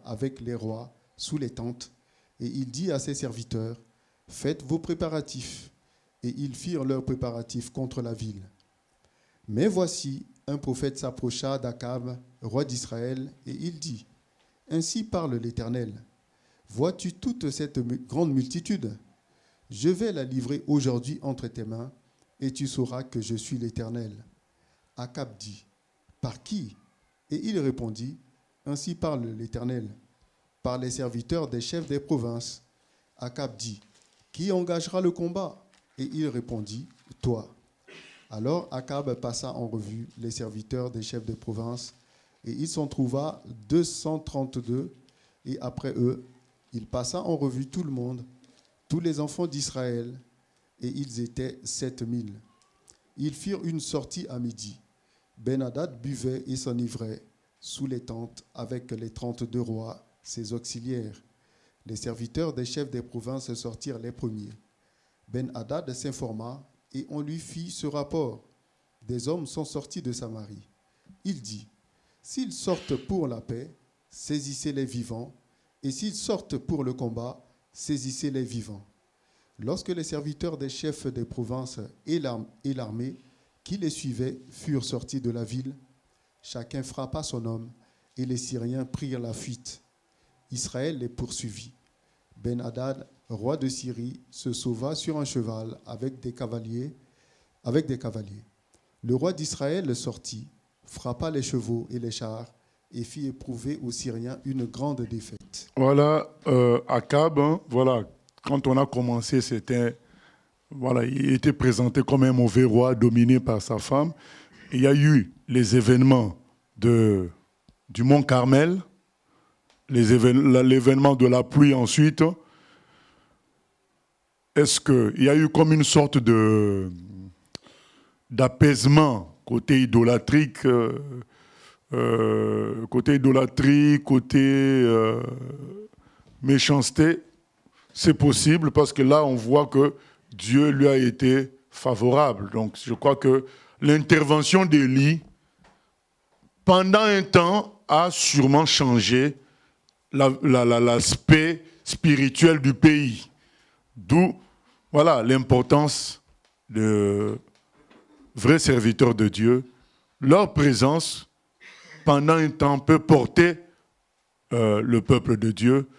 avec les rois sous les tentes, et il dit à ses serviteurs, « Faites vos préparatifs. » Et ils firent leurs préparatifs contre la ville. Mais voici, un prophète s'approcha d'Akab, roi d'Israël, et il dit, « Ainsi parle l'Éternel. Vois-tu toute cette grande multitude? Je vais la livrer aujourd'hui entre tes mains, et tu sauras que je suis l'Éternel. » Akab dit, « Par qui ?» Et il répondit, « Ainsi parle l'Éternel, par les serviteurs des chefs des provinces. » Akab dit, « Qui engagera le combat? » Et il répondit, « Toi. » Alors Akab passa en revue les serviteurs des chefs de province, et il s'en trouva 232, et après eux, il passa en revue tout le monde, tous les enfants d'Israël, et ils étaient 7000. Ils firent une sortie à midi. Ben-Hadad buvait et s'enivrait sous les tentes avec les 32 rois, ses auxiliaires. Les serviteurs des chefs des provinces sortirent les premiers. Ben-Hadad s'informa et on lui fit ce rapport. Des hommes sont sortis de Samarie. Il dit, s'ils sortent pour la paix, saisissez les vivants, et s'ils sortent pour le combat, saisissez les vivants. Lorsque les serviteurs des chefs des provinces et l'armée qui les suivaient furent sortis de la ville, chacun frappa son homme, et les Syriens prirent la fuite. Israël les poursuivit. Ben-Hadad, roi de Syrie, se sauva sur un cheval avec des cavaliers. Le roi d'Israël sortit, frappa les chevaux et les chars, et fit éprouver aux Syriens une grande défaite. Voilà, Akab, hein, voilà, quand on a commencé, c'était, voilà, il était présenté comme un mauvais roi dominé par sa femme. Il y a eu les événements du mont Carmel, l'événement de la pluie ensuite. Est-ce qu'il y a eu comme une sorte d'apaisement côté idolâtrie, côté méchanceté? C'est possible parce que là, on voit que Dieu lui a été favorable. Donc, je crois que l'intervention d'Élie, pendant un temps, a sûrement changé l'aspect spirituel du pays. D'où, voilà, l'importance de vrais serviteurs de Dieu. Leur présence, pendant un temps, peut porter le peuple de Dieu.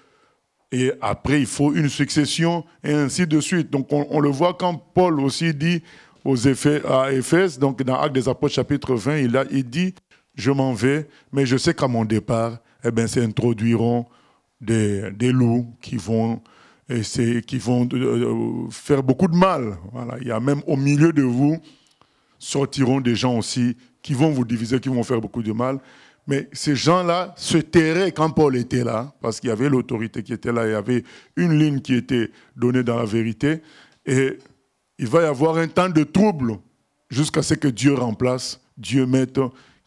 Et après, il faut une succession, et ainsi de suite. Donc, on le voit quand Paul aussi dit à Éphèse, donc dans Actes des Apôtres, chapitre 20, il dit, je m'en vais, mais je sais qu'à mon départ, eh bien, s'introduiront des loups qui vont faire beaucoup de mal. Voilà. Il y a même au milieu de vous, sortiront des gens aussi qui vont vous diviser, qui vont faire beaucoup de mal. Mais ces gens-là se tairaient quand Paul était là, parce qu'il y avait l'autorité qui était là, il y avait une ligne qui était donnée dans la vérité, et il va y avoir un temps de trouble jusqu'à ce que Dieu remplace, Dieu mette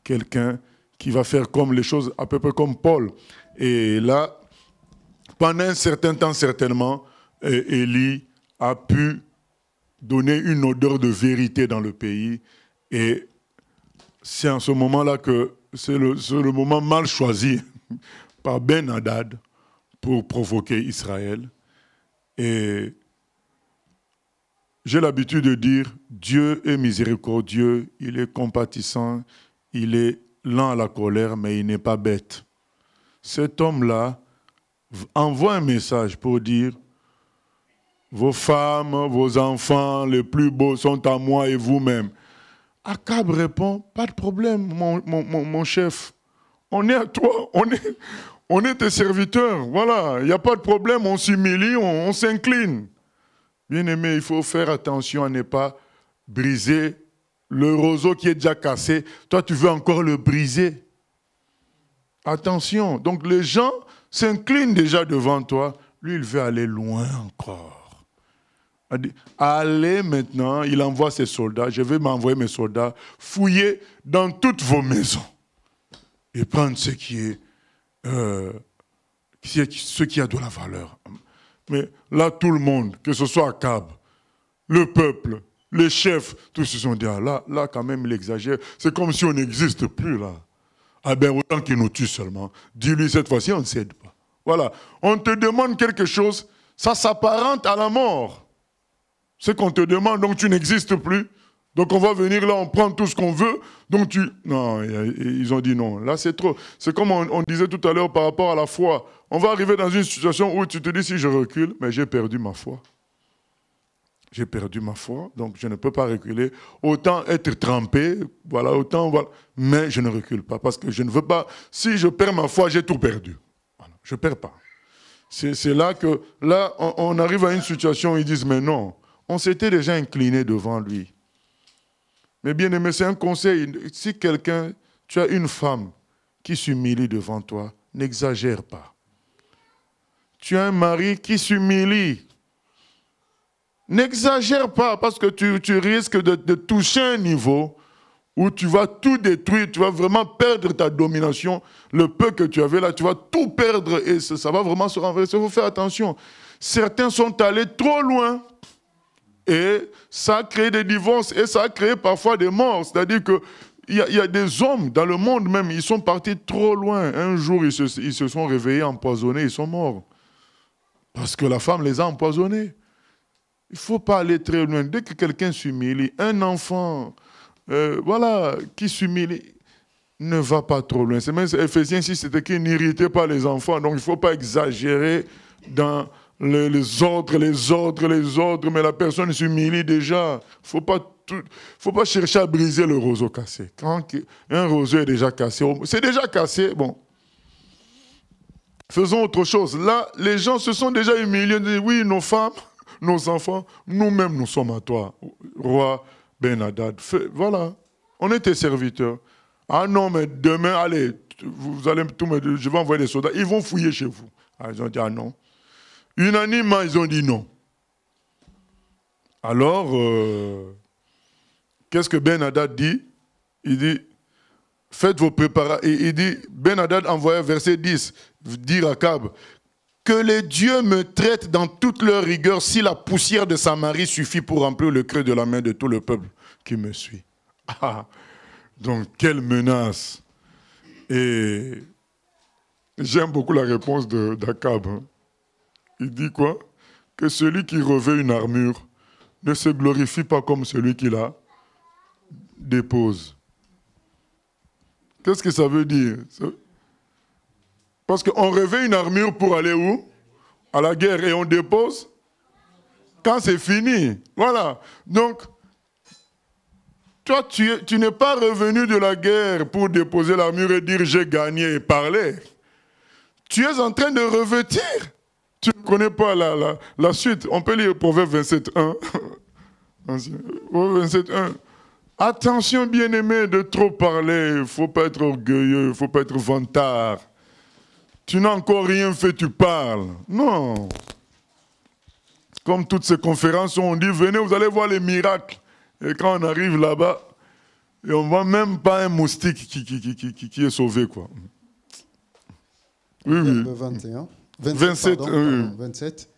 quelqu'un qui va faire comme les choses, à peu près comme Paul. Et là, pendant un certain temps, certainement, Élie a pu donner une odeur de vérité dans le pays, et c'est en ce moment-là que c'est le moment mal choisi par Ben-Hadad pour provoquer Israël. Et j'ai l'habitude de dire, Dieu est miséricordieux, il est compatissant, il est lent à la colère, mais il n'est pas bête. Cet homme-là envoie un message pour dire, vos femmes, vos enfants les plus beaux sont à moi et vous-même. Akab répond, pas de problème, mon chef. On est à toi, on est tes serviteurs. Voilà, il n'y a pas de problème, on s'humilie, on s'incline. Bien-aimé, il faut faire attention à ne pas briser le roseau qui est déjà cassé. Toi, tu veux encore le briser. Attention. Donc, les gens s'inclinent déjà devant toi. Lui, il veut aller loin encore. Allez maintenant, il envoie ses soldats, je vais m'envoyer mes soldats, fouiller dans toutes vos maisons et prendre ce qui a de la valeur. Mais là, tout le monde, que ce soit Akab, le peuple, les chefs, tous se sont dit, ah, là, quand même, il exagère. C'est comme si on n'existe plus, là. Ah ben, autant qu'il nous tue seulement. Dis-lui, cette fois-ci, on ne cède pas. Voilà. On te demande quelque chose, ça s'apparente à la mort. Ce qu'on te demande, donc tu n'existes plus. Donc on va venir là, on prend tout ce qu'on veut. Donc tu... Non, ils ont dit non. Là, c'est trop. C'est comme on disait tout à l'heure par rapport à la foi. On va arriver dans une situation où tu te dis, si je recule, mais j'ai perdu ma foi. J'ai perdu ma foi, donc je ne peux pas reculer. Autant être trempé, voilà, autant... Voilà. Mais je ne recule pas, parce que je ne veux pas... Si je perds ma foi, j'ai tout perdu. Voilà. Je ne perds pas. C'est là que... Là, on arrive à une situation où ils disent, mais non... on s'était déjà incliné devant lui. Mais bien aimé, c'est un conseil. Si quelqu'un, tu as une femme qui s'humilie devant toi, n'exagère pas. Tu as un mari qui s'humilie. N'exagère pas parce que tu risques de toucher un niveau où tu vas tout détruire, tu vas vraiment perdre ta domination. Le peu que tu avais là, tu vas tout perdre et ça va vraiment se renverser. Il faut faire attention. Certains sont allés trop loin et ça a créé des divorces et ça a créé parfois des morts. C'est-à-dire qu'il y a des hommes dans le monde même, ils sont partis trop loin. Un jour, ils se sont réveillés empoisonnés, ils sont morts. Parce que la femme les a empoisonnés. Il ne faut pas aller très loin. Dès que quelqu'un s'humilie, un enfant, voilà, qui s'humilie, ne va pas trop loin. C'est même Éphésiens 6, c'était qu'il n'irritait pas les enfants. Donc il ne faut pas exagérer dans les ordres, mais la personne s'humilie déjà. Il ne faut pas chercher à briser le roseau cassé. Quand un roseau est déjà cassé, c'est déjà cassé, bon. Faisons autre chose. Là, les gens se sont déjà humiliés. Ils disent, oui, nos femmes, nos enfants, nous-mêmes, nous sommes à toi, roi Ben-Hadad. Voilà, on est tes serviteurs. Ah non, mais demain, allez, vous allez tout me, je vais envoyer des soldats. Ils vont fouiller chez vous. Ah, ils ont dit, ah non. Unanimement, ils ont dit non. Alors, qu'est-ce que Ben-Hadad dit? Il dit, faites vos préparations. Il dit, Ben-Hadad envoya verset 10, dire à Akab, que les dieux me traitent dans toute leur rigueur si la poussière de Samarie suffit pour remplir le creux de la main de tout le peuple qui me suit. Ah, donc, quelle menace. Et j'aime beaucoup la réponse d'Akab. Hein. Il dit quoi? Que celui qui revêt une armure ne se glorifie pas comme celui qui la dépose. Qu'est-ce que ça veut dire? Parce qu'on revêt une armure pour aller où? À la guerre. Et on dépose quand c'est fini. Voilà. Donc, toi, tu n'es pas revenu de la guerre pour déposer l'armure et dire j'ai gagné et parler. Tu es en train de revêtir. Tu ne connais pas la suite. On peut lire Proverbe 27.1. Proverbe 27.1. Attention, bien-aimé, de trop parler. Il ne faut pas être orgueilleux, il ne faut pas être vantard. Tu n'as encore rien fait, tu parles. Non. Comme toutes ces conférences où on dit, venez, vous allez voir les miracles. Et quand on arrive là-bas, et on ne voit même pas un moustique qui est sauvé, quoi. Oui, oui. 27.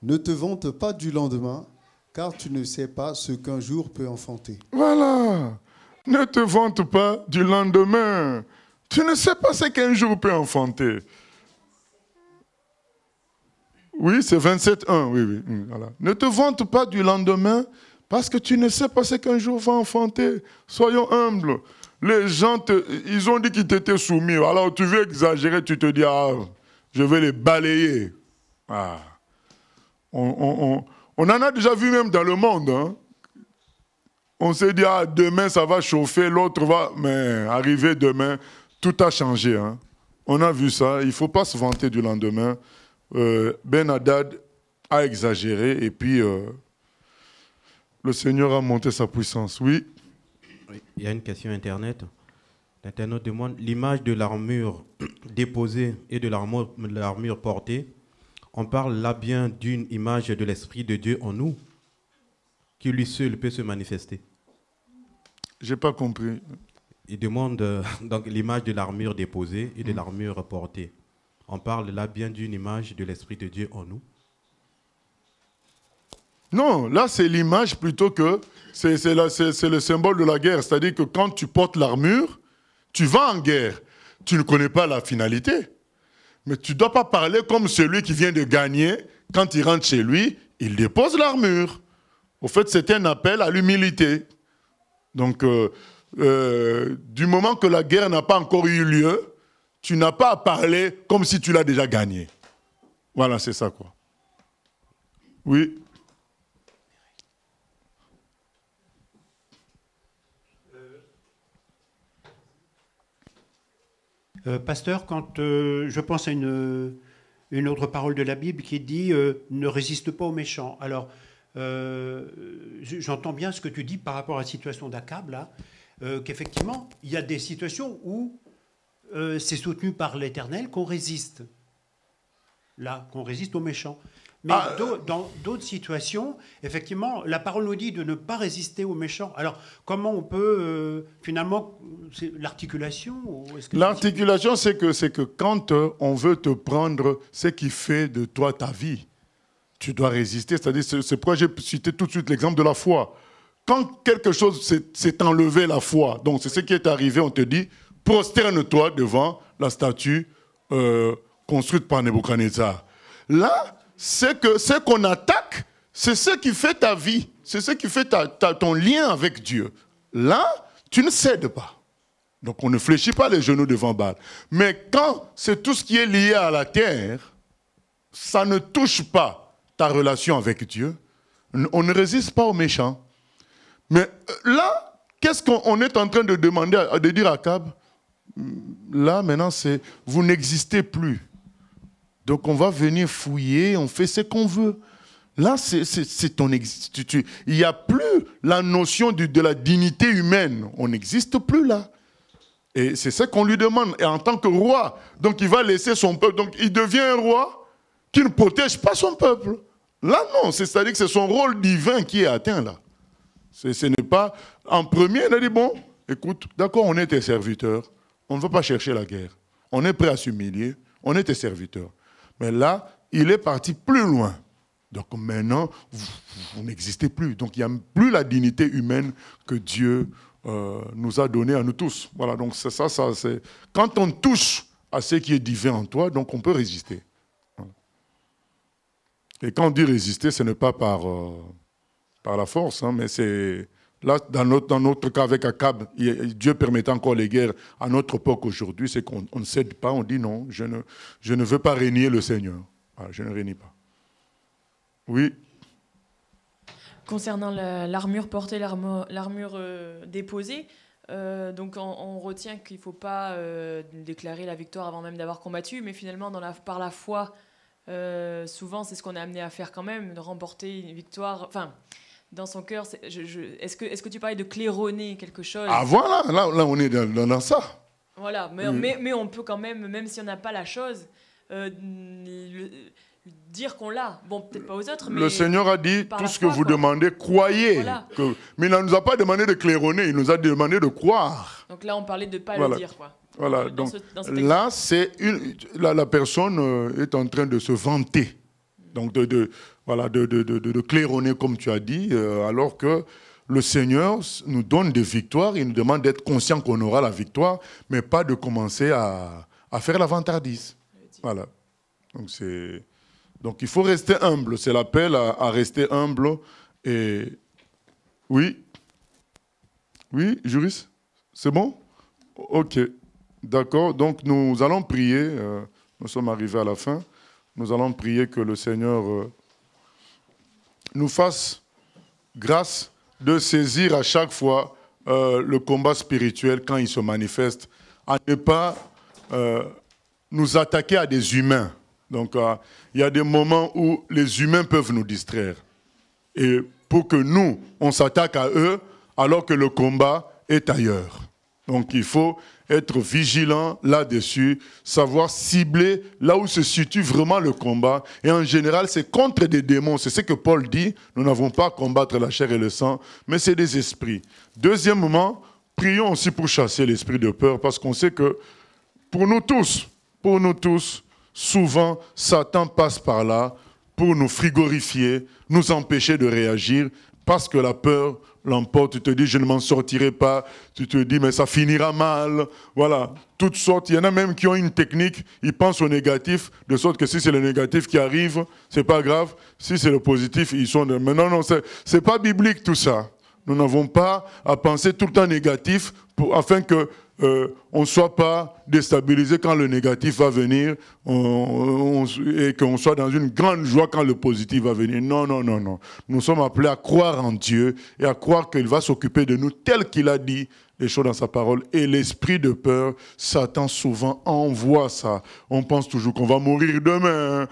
Ne te vante pas du lendemain, car tu ne sais pas ce qu'un jour peut enfanter. Voilà. Ne te vante pas du lendemain. Tu ne sais pas ce qu'un jour peut enfanter. Oui, c'est 27.1. Oui. Voilà. Ne te vante pas du lendemain, parce que tu ne sais pas ce qu'un jour va enfanter. Soyons humbles. Les gens, ils ont dit qu'ils t'étaient soumis. Alors tu veux exagérer, tu te dis, ah, je vais les balayer. Ah. On en a déjà vu même dans le monde. Hein. On s'est dit, ah, demain ça va chauffer, l'autre va... Mais arrivé demain, tout a changé. Hein. On a vu ça. Il ne faut pas se vanter du lendemain. Ben-Hadad a exagéré et puis le Seigneur a monté sa puissance. Oui. Il y a une question Internet. L'internaute demande l'image de l'armure déposée et de l'armure portée. On parle là bien d'une image de l'Esprit de Dieu en nous, qui lui seul peut se manifester. Je n'ai pas compris. Il demande donc l'image de l'armure déposée et de l'armure portée. On parle là bien d'une image de l'Esprit de Dieu en nous. Non, là c'est l'image plutôt que... C'est le symbole de la guerre. C'est-à-dire que quand tu portes l'armure, tu vas en guerre. Tu ne connais pas la finalité. Mais tu ne dois pas parler comme celui qui vient de gagner. Quand il rentre chez lui, il dépose l'armure. Au fait, c'est un appel à l'humilité. Donc, du moment que la guerre n'a pas encore eu lieu, tu n'as pas à parler comme si tu l'as déjà gagné. Voilà, c'est ça, quoi. Oui. Pasteur, quand je pense à une autre parole de la Bible qui dit ne résiste pas aux méchants. Alors, j'entends bien ce que tu dis par rapport à la situation d'Akab, là, qu'effectivement, il y a des situations où c'est soutenu par l'Éternel qu'on résiste. Là, qu'on résiste aux méchants. Mais dans d'autres situations, effectivement, la parole nous dit de ne pas résister aux méchants. Alors, comment on peut, finalement, l'articulation L'articulation, c'est que quand on veut te prendre ce qui fait de toi ta vie, tu dois résister. C'est-à-dire, c'est pourquoi j'ai cité tout de suite l'exemple de la foi. Quand quelque chose s'est enlevé la foi, donc c'est ce qui est arrivé, on te dit, prosterne-toi devant la statue construite par Nebuchadnezzar. Là, c'est que ce qu'on attaque, c'est ce qui fait ta vie, c'est ce qui fait ton lien avec Dieu. Là, tu ne cèdes pas. Donc on ne fléchit pas les genoux devant Baal. Mais quand c'est tout ce qui est lié à la terre, ça ne touche pas ta relation avec Dieu. On ne résiste pas aux méchants. Mais là, qu'est-ce qu'on est en train de demander, de dire à Akab? Là, maintenant, c'est vous n'existez plus. Donc on va venir fouiller, on fait ce qu'on veut. Là, c'est ton existence. Il n'y a plus la notion de la dignité humaine. On n'existe plus là. Et c'est ça qu'on lui demande. Et en tant que roi, donc il va laisser son peuple. Donc il devient un roi qui ne protège pas son peuple. Là, non. C'est-à-dire que c'est son rôle divin qui est atteint là. Ce n'est pas... En premier, il a dit, bon, écoute, d'accord, on est tes serviteurs. On ne va pas chercher la guerre. On est prêt à s'humilier. On est tes serviteurs. Mais là, il est parti plus loin. Donc maintenant, vous n'existez plus. Donc il n'y a plus la dignité humaine que Dieu nous a donnée à nous tous. Voilà, donc c'est ça, c'est... Quand on touche à ce qui est divin en toi, donc on peut résister. Voilà. Et quand on dit résister, ce n'est pas par la force, hein, mais c'est... Là, dans notre cas avec Akab, Dieu permettant encore les guerres à notre époque aujourd'hui, c'est qu'on ne cède pas, on dit non, je ne veux pas régner le Seigneur. Voilà, je ne renie pas. Oui. Concernant l'armure portée, l'armure déposée, donc on retient qu'il ne faut pas déclarer la victoire avant même d'avoir combattu, mais finalement, par la foi, souvent c'est ce qu'on est amené à faire quand même, de remporter une victoire... Enfin, dans son cœur, est-ce que tu parlais de claironner quelque chose? Ah voilà, là on est dans ça. Voilà, mais on peut quand même si on n'a pas la chose, dire qu'on l'a. Bon, peut-être pas aux autres, mais... Le Seigneur a dit, tout ce que vous demandez, croyez. Voilà. Mais il ne nous a pas demandé de claironner, il nous a demandé de croire. Donc là, on parlait de ne pas le dire, quoi. Voilà, donc là, c'est la personne est en train de se vanter. Donc de claironner, comme tu as dit, alors que le Seigneur nous donne des victoires, il nous demande d'être conscient qu'on aura la victoire, mais pas de commencer à faire la vantardise. Voilà. Donc il faut rester humble, c'est l'appel à rester humble. Et oui, juriste, c'est bon? Ok, d'accord, donc nous allons prier, nous sommes arrivés à la fin. Nous allons prier que le Seigneur nous fasse grâce de saisir à chaque fois le combat spirituel quand il se manifeste, à ne pas nous attaquer à des humains. Donc, il y a des moments où les humains peuvent nous distraire. Et pour que nous, on s'attaque à eux, alors que le combat est ailleurs. Donc, il faut être vigilant là-dessus, savoir cibler là où se situe vraiment le combat. Et en général, c'est contre des démons. C'est ce que Paul dit. Nous n'avons pas à combattre la chair et le sang, mais c'est des esprits. Deuxièmement, prions aussi pour chasser l'esprit de peur, parce qu'on sait que pour nous tous, souvent, Satan passe par là pour nous frigorifier, nous empêcher de réagir, parce que la peur l'emporte, tu te dis je ne m'en sortirai pas, tu te dis mais ça finira mal, voilà, toutes sortes. Il y en a même qui ont une technique, ils pensent au négatif, de sorte que si c'est le négatif qui arrive, c'est pas grave, si c'est le positif, ils sont... Mais non, c'est pas biblique tout ça. Nous n'avons pas à penser tout le temps négatif afin que on ne soit pas déstabilisé quand le négatif va venir et qu'on soit dans une grande joie quand le positif va venir. Non. Nous sommes appelés à croire en Dieu et à croire qu'il va s'occuper de nous tel qu'il a dit des choses dans sa parole. Et l'esprit de peur, Satan souvent envoie ça. On pense toujours qu'on va mourir demain.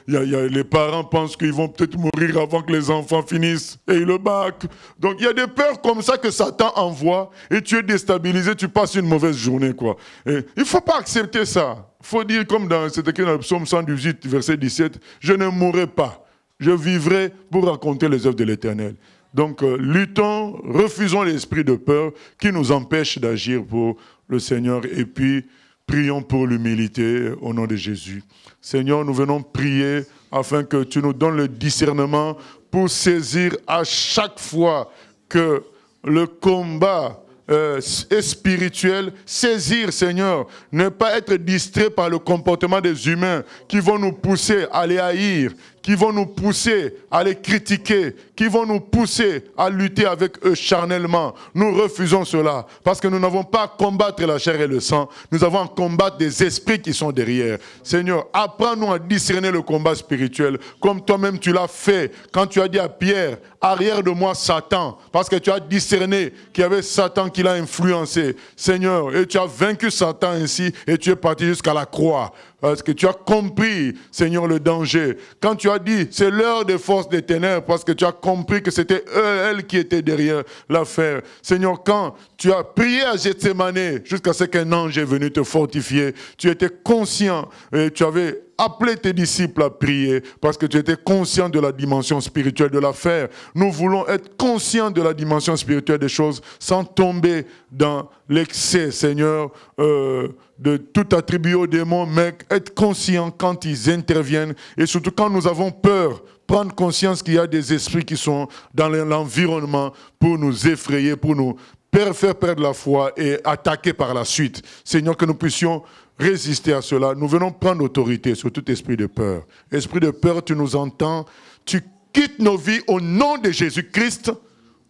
Les parents pensent qu'ils vont peut-être mourir avant que les enfants finissent et le bac. Donc il y a des peurs comme ça que Satan envoie et tu es déstabilisé, tu passes une mauvaise journée, quoi. Et il ne faut pas accepter ça. Il faut dire comme c'est écrit dans le psaume 118, verset 17, « Je ne mourrai pas, je vivrai pour raconter les œuvres de l'Éternel. » Donc, luttons, refusons l'esprit de peur qui nous empêche d'agir pour le Seigneur. Et puis, prions pour l'humilité au nom de Jésus. Seigneur, nous venons prier afin que tu nous donnes le discernement pour saisir à chaque fois que le combat est spirituel, saisir, Seigneur, ne pas être distrait par le comportement des humains qui vont nous pousser à les haïr, qui vont nous pousser à les critiquer, qui vont nous pousser à lutter avec eux charnellement. Nous refusons cela, parce que nous n'avons pas à combattre la chair et le sang, nous avons à combattre des esprits qui sont derrière. Seigneur, apprends-nous à discerner le combat spirituel, comme toi-même tu l'as fait, quand tu as dit à Pierre, arrière de moi Satan, parce que tu as discerné qu'il y avait Satan qui l'a influencé. Seigneur, et tu as vaincu Satan ainsi, et tu es parti jusqu'à la croix. Parce que tu as compris, Seigneur, le danger. Quand tu as dit, c'est l'heure des forces des ténèbres, parce que tu as compris que c'était elles qui étaient derrière l'affaire. Seigneur, quand tu as prié à Gethsémane, jusqu'à ce qu'un ange est venu te fortifier, tu étais conscient et tu avais appelé tes disciples à prier, parce que tu étais conscient de la dimension spirituelle de l'affaire. Nous voulons être conscients de la dimension spirituelle des choses, sans tomber dans l'excès, Seigneur, de tout attribuer aux démons, mais être conscient quand ils interviennent, et surtout quand nous avons peur, prendre conscience qu'il y a des esprits qui sont dans l'environnement pour nous effrayer, pour nous faire perdre la foi et attaquer par la suite. Seigneur, que nous puissions résister à cela. Nous venons prendre autorité sur tout esprit de peur. Esprit de peur, tu nous entends, tu quittes nos vies au nom de Jésus-Christ,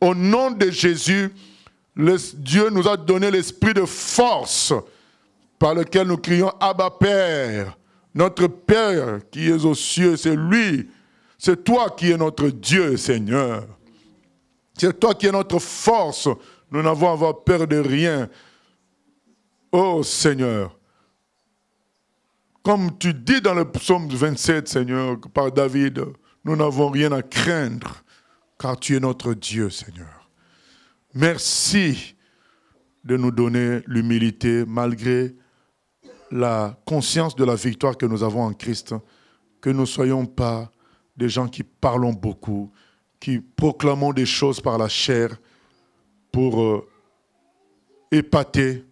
au nom de Jésus. Dieu nous a donné l'esprit de force par lequel nous crions Abba Père. Notre Père qui est aux cieux, c'est lui. C'est toi qui es notre Dieu, Seigneur. C'est toi qui es notre force. Nous n'avons à avoir peur de rien. Oh Seigneur, comme tu dis dans le psaume 27, Seigneur, par David, nous n'avons rien à craindre, car tu es notre Dieu, Seigneur. Merci de nous donner l'humilité, malgré la conscience de la victoire que nous avons en Christ, que nous ne soyons pas des gens qui parlons beaucoup, qui proclamons des choses par la chair pour épater,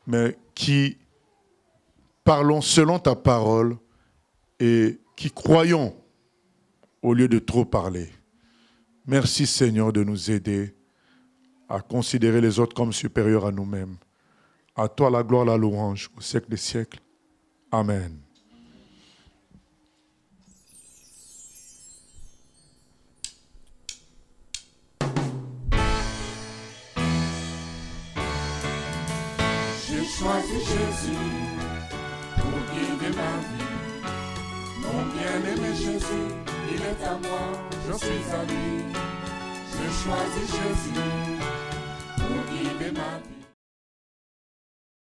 mais qui parlons selon ta parole et qui croyons au lieu de trop parler. Merci Seigneur de nous aider à considérer les autres comme supérieurs à nous-mêmes. À toi la gloire, la louange, au siècle des siècles. Amen. J'ai choisi Jésus pour guider ma vie. Mon bien-aimé Jésus, il est à moi, je suis à lui. J'ai choisi Jésus pour guider ma vie.